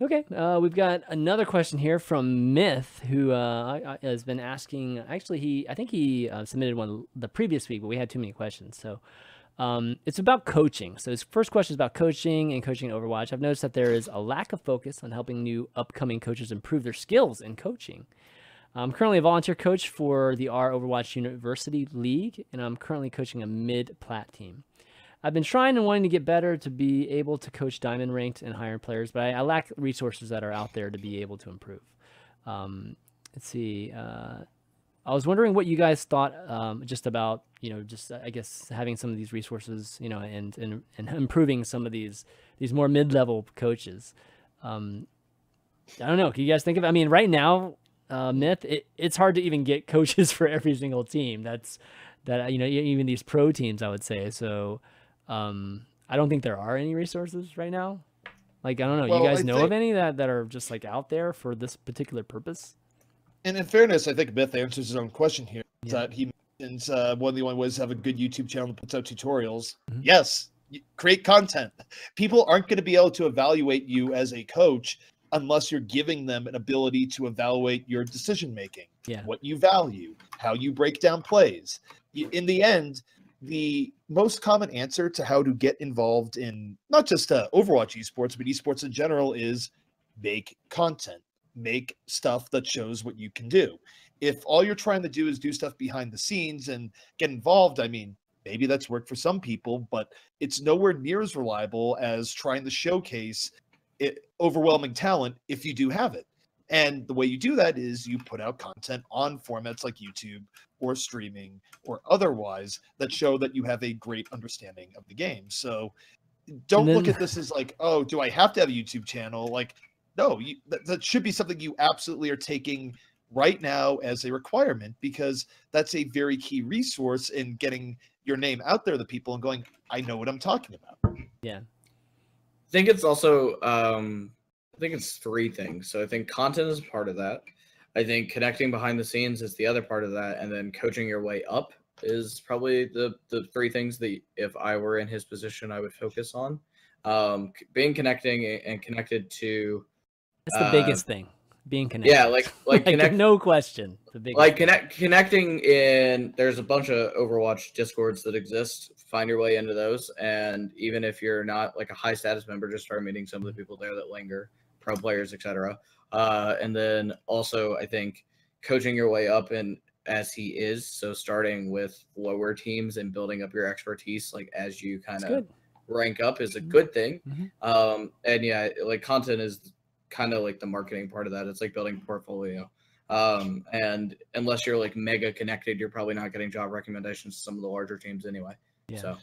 Okay, we've got another question here from Myth, who has been asking. Actually, I think he submitted one the previous week, but we had too many questions. So It's about coaching. So his first question is about coaching and coaching in Overwatch. I've noticed that there is a lack of focus on helping new upcoming coaches improve their skills in coaching. I'm currently a volunteer coach for the Overwatch University League, and I'm currently coaching a mid-plat team. I've been trying and wanting to get better to be able to coach diamond ranked and higher players, but I lack resources that are out there to be able to improve. Let's see. I was wondering what you guys thought just about, just I guess having some of these resources, and improving some of these more mid-level coaches. I don't know. Can you guys think of? I mean, right now, Myth, it's hard to even get coaches for every single team. Even these pro teams, I would say. So I don't think there are any resources right now. Like, I don't know. Well, you guys know of any that are just like out there for this particular purpose? And in fairness, I think Myth answers his own question here. That he mentions one of the only ways to have a good YouTube channel that puts out tutorials. Mm-hmm. Yes, create content. People aren't going to be able to evaluate you as a coach unless you're giving them an ability to evaluate your decision making, what you value, how you break down plays. In the end, the most common answer to how to get involved in not just Overwatch esports, but esports in general is make content. Make stuff that shows what you can do. If all you're trying to do is do stuff behind the scenes and get involved, I mean, maybe that's worked for some people, but it's nowhere near as reliable as trying to showcase overwhelming talent if you do have it. And the way you do that is you put out content on formats like YouTube or streaming or otherwise that show that you have a great understanding of the game. So don't look at this as like, oh, do I have to have a YouTube channel? Like, no, that should be something you absolutely are taking right now as a requirement, because that's a very key resource in getting your name out there to people and going, I know what I'm talking about. Yeah. I think it's also, I think it's three things. So I think content is part of that. I think connecting behind the scenes is the other part of that. And then coaching your way up is probably the three things that if I were in his position, I would focus on. Being connected to, that's the biggest thing. Being connected. Yeah, like connect, no question. The biggest like connecting in. There's a bunch of Overwatch Discords that exist. Find your way into those, and even if you're not like a high status member, just start meeting some of the people there that linger, pro players, etc. And then also, I think coaching your way up and as he is, so starting with lower teams and building up your expertise, like as you kind of rank up, is a good thing. Mm-hmm. And yeah, like content is kind of like the marketing part of that. It's like building a portfolio. And unless you're like mega connected, you're probably not getting job recommendations to some of the larger teams anyway. Yeah. So,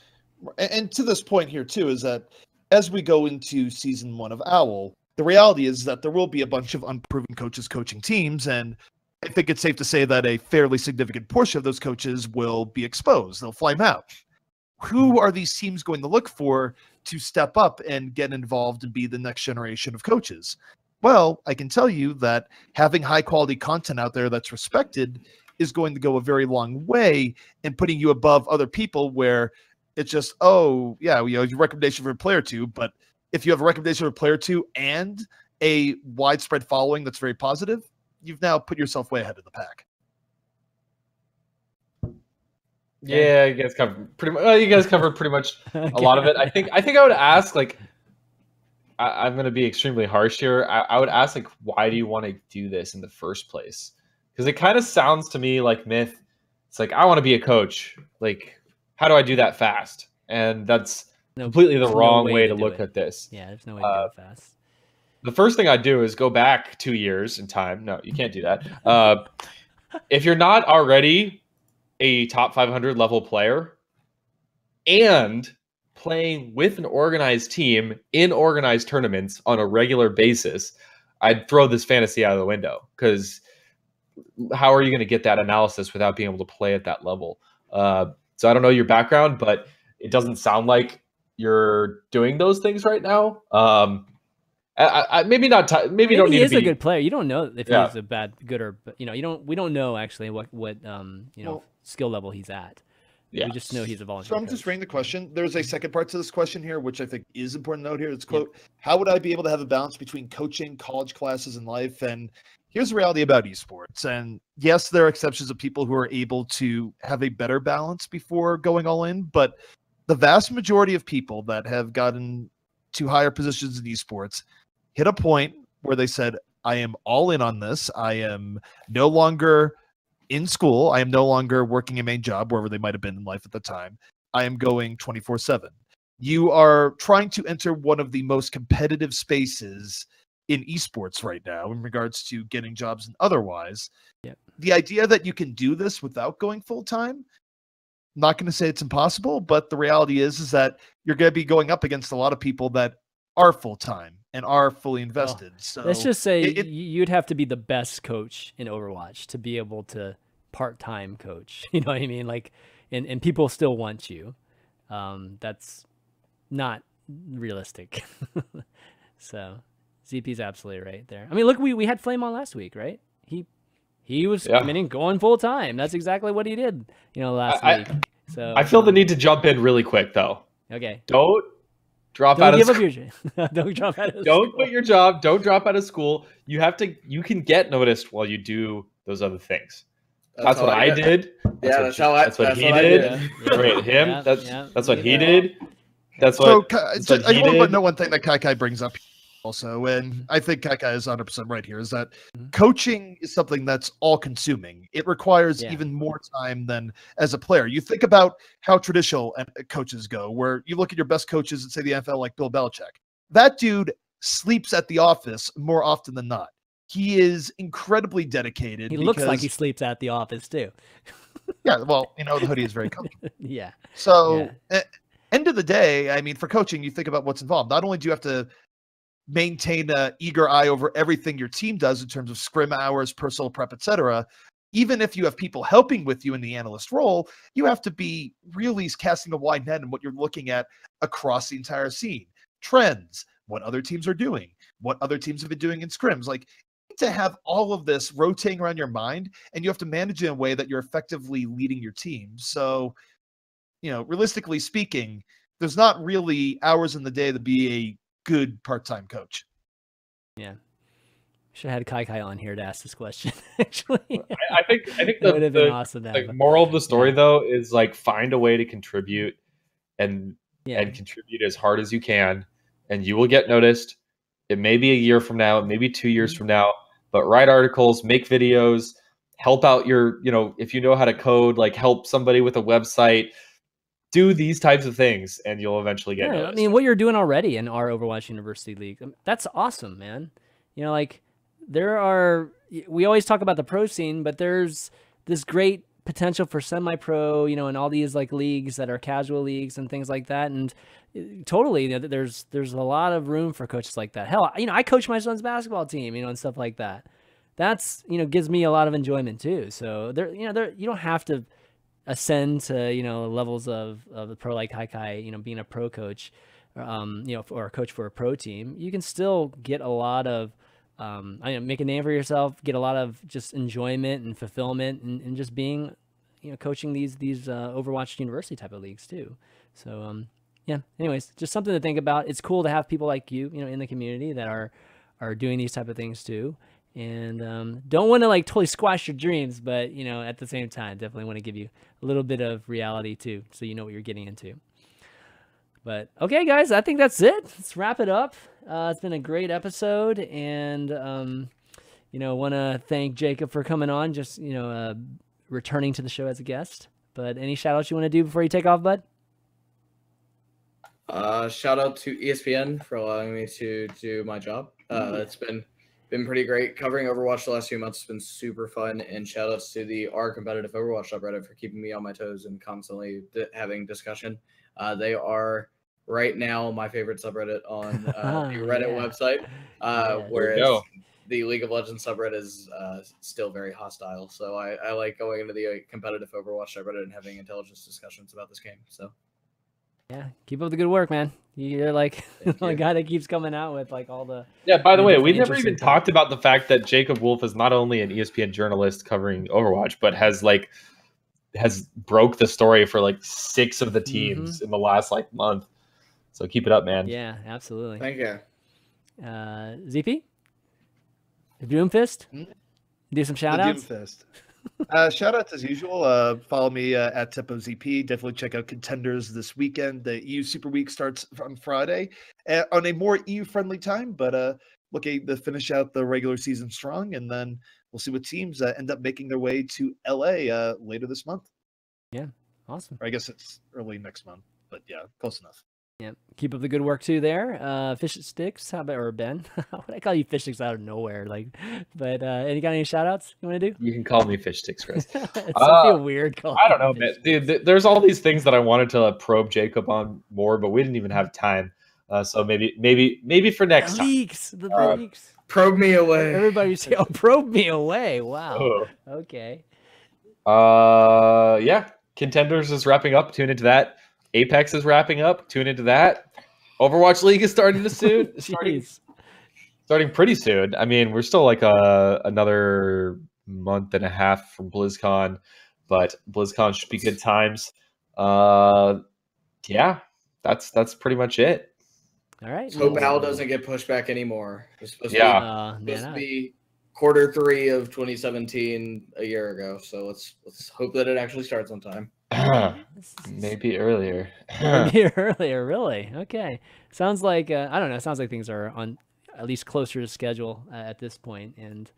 and to this point here too, is that as we go into season 1 of OWL, the reality is that there will be a bunch of unproven coaches coaching teams. And I think it's safe to say that a fairly significant portion of those coaches will be exposed. They'll flame out. Who are these teams going to look for to step up and get involved and be the next generation of coaches? Well, I can tell you that having high quality content out there that's respected is going to go a very long way in putting you above other people where it's just, oh, yeah, your recommendation for a player 2. But if you have a recommendation for a player 2 and a widespread following that's very positive, you've now put yourself way ahead of the pack. Yeah, you guys covered pretty much. You guys covered pretty much a lot of it. I think I would ask, like, I'm going to be extremely harsh here. I would ask, like, why do you want to do this in the first place? Because it kind of sounds to me like Myth. It's like, I want to be a coach. Like, how do I do that fast? And that's completely the wrong way to look at this. Yeah, there's no way to do it fast. The first thing I'd do is go back 2 years in time. No, you can't do that. If you're not already a top 500 level player and playing with an organized team in organized tournaments on a regular basis, I'd throw this fantasy out of the window, because how are you going to get that analysis without being able to play at that level? So I don't know your background, but it doesn't sound like you're doing those things right now. Maybe not. Maybe you don't need to be. He is a good player. You don't know if he's a good or, we don't know actually what skill level he's at. Yeah. We just know he's a volunteer. So I'm just reading the question. There's a second part to this question here, which I think is important to note here. It's quote, how would I be able to have a balance between coaching, college classes, and life? And here's the reality about esports. And yes, there are exceptions of people who are able to have a better balance before going all in, but the vast majority of people that have gotten to higher positions in esports hit a point where they said, I am all in on this. I am no longer in school. I am no longer working a main job, wherever they might have been in life at the time. I am going 24/7. You are trying to enter one of the most competitive spaces in esports right now in regards to getting jobs and otherwise. Yep. The idea that you can do this without going full-time, not going to say it's impossible, but the reality is that you're going to be going up against a lot of people that are full-time and are fully invested. So let's just say you'd have to be the best coach in Overwatch to be able to part-time coach. You know what I mean? Like, and people still want you. That's not realistic. So ZP's absolutely right there. I mean, look, we had Flame on last week, right? He was committing, going full time. That's exactly what he did, last week. So I feel the need to jump in really quick though. Okay. Don't drop Don't out give of up your Don't drop out of Don't school. quit your job. Don't drop out of school. You can get noticed while you do those other things. That's what I did. That's what he I did. Right, him. Yeah, that's what he did. That's So what. I want to know one thing that Kai brings up also, and I think Kai is 100% right here, is that coaching is something that's all-consuming. It requires even more time than as a player. You think about how traditional coaches go, where you look at your best coaches and say the NFL, like Bill Belichick. That dude sleeps at the office more often than not. He is incredibly dedicated. He looks like he sleeps at the office too. Yeah, well, the hoodie is very comfortable. Yeah. So, end of the day, I mean, for coaching, you think about what's involved. Not only do you have to maintain an eager eye over everything your team does in terms of scrim hours, personal prep, etc. Even if you have people helping with you in the analyst role, you have to be really casting a wide net in what you're looking at across the entire scene. Trends, what other teams are doing, what other teams have been doing in scrims. Like, to have all of this rotating around your mind, and you have to manage it in a way that you're effectively leading your team. So, realistically speaking, there's not really hours in the day to be a good part-time coach. Yeah. Should have had Kai on here to ask this question. Actually, I think that would have been awesome. Moral of the story though is like find a way to contribute and contribute as hard as you can, and you will get noticed. It may be a year from now, it may be 2 years from now, but write articles, make videos, help out your, if you know how to code, like help somebody with a website. Do these types of things and you'll eventually get noticed. I mean, what you're doing already in our Overwatch University League, that's awesome, man. Like we always talk about the pro scene, but there's this great potential for semi-pro, and all these like leagues that are casual leagues and things like that. And totally, there's a lot of room for coaches like that. Hell, I coach my son's basketball team, and stuff like that. That's, gives me a lot of enjoyment too. So you don't have to ascend to levels of the pro like Kai, being a pro coach, or a coach for a pro team. You can still get a lot of make a name for yourself, get a lot of just enjoyment and fulfillment, and just being coaching these Overwatch University type of leagues too. So anyways, just something to think about. It's cool to have people like you in the community that are doing these type of things too. And don't want to like totally squash your dreams, but at the same time, definitely want to give you a little bit of reality too, so you know what you're getting into. But okay, guys, I think that's it. Let's wrap it up. It's been a great episode, and want to thank Jacob for coming on, just returning to the show as a guest. But any shout outs you want to do before you take off, bud? Shout out to ESPN for allowing me to do my job. It's been pretty great covering Overwatch the last few months. It's been super fun, and shout outs to the R competitive Overwatch subreddit for keeping me on my toes and constantly having discussion. They are right now my favorite subreddit on the Reddit website, whereas the League of Legends subreddit is still very hostile. So I like going into the competitive Overwatch subreddit and having intelligence discussions about this game. So yeah, keep up the good work, man. You're like the guy that keeps coming out with like all the. Yeah, by the way, we never even talked about the fact that Jacob Wolf is not only an ESPN journalist covering Overwatch, but has broke the story for like 6 of the teams in the last like month. So keep it up, man. Yeah, absolutely. Thank you. ZP? The Doomfist? Do some shout outs? Doomfist. Shout outs as usual. Follow me at TepoZP. Definitely check out Contenders this weekend. The EU Super Week starts on Friday on a more EU friendly time, but looking to finish out the regular season strong, and then we'll see what teams end up making their way to LA later this month. Yeah, awesome. Or I guess it's early next month, but yeah, close enough. Yeah, keep up the good work too there. Fishstix, how about, or Ben? What I call you Fishstix out of nowhere, like. But any got any shout outs you want to do? You can call me Fishstix, Chris. I feel weird calling. I don't know, man. Dude, there's all these things that I wanted to probe Jacob on more, but we didn't even have time. So maybe for next time. Leaks, the leaks. Probe me away. Everybody say, "Oh, probe me away." Wow. Oh. Okay. Yeah. Contenders is wrapping up. Tune into that. Apex is wrapping up. Tune into that. Overwatch League is starting starting pretty soon. I mean, we're still like another month and a half from BlizzCon, but BlizzCon should be good times. Yeah, that's pretty much it. All right. Let's hope Al doesn't get pushed back anymore. It's supposed to be Q3 of 2017 a year ago. So let's hope that it actually starts on time. Maybe earlier. Maybe earlier, really. Okay. Sounds like I don't know. Sounds like things are on at least closer to schedule at this point. And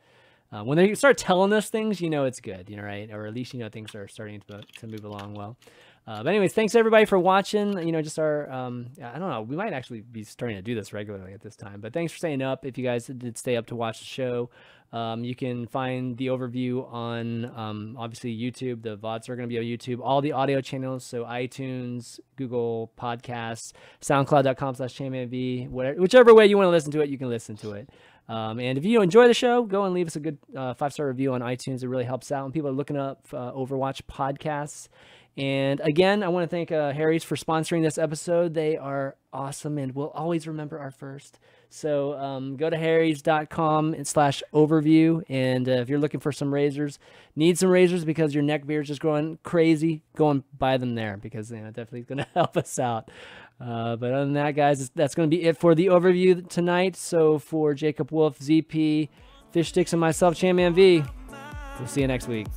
when they start telling us things, you know it's good, right? Or at least things are starting to move along well. But anyways, thanks everybody for watching. Just our I don't know. We might actually be starting to do this regularly at this time. But thanks for staying up. If you guys did stay up to watch the show. You can find the overview on obviously YouTube. The VODs are going to be on YouTube. All the audio channels, so iTunes, Google Podcasts, SoundCloud.com/ChanManV, whichever way you want to listen to it, you can listen to it. And if you enjoy the show, go and leave us a good 5-star review on iTunes. It really helps out when people are looking up Overwatch podcasts. And again, I want to thank Harry's for sponsoring this episode. They are awesome, and we'll always remember our first. So go to harrys.com/overview, and if you're looking for some razors, need some razors because your neck beard is just growing crazy, go and buy them there because definitely going to help us out. But other than that, guys, that's going to be it for the overview tonight. So for Jacob Wolf, ZP, Fishstix, and myself, ChanManV, we'll see you next week.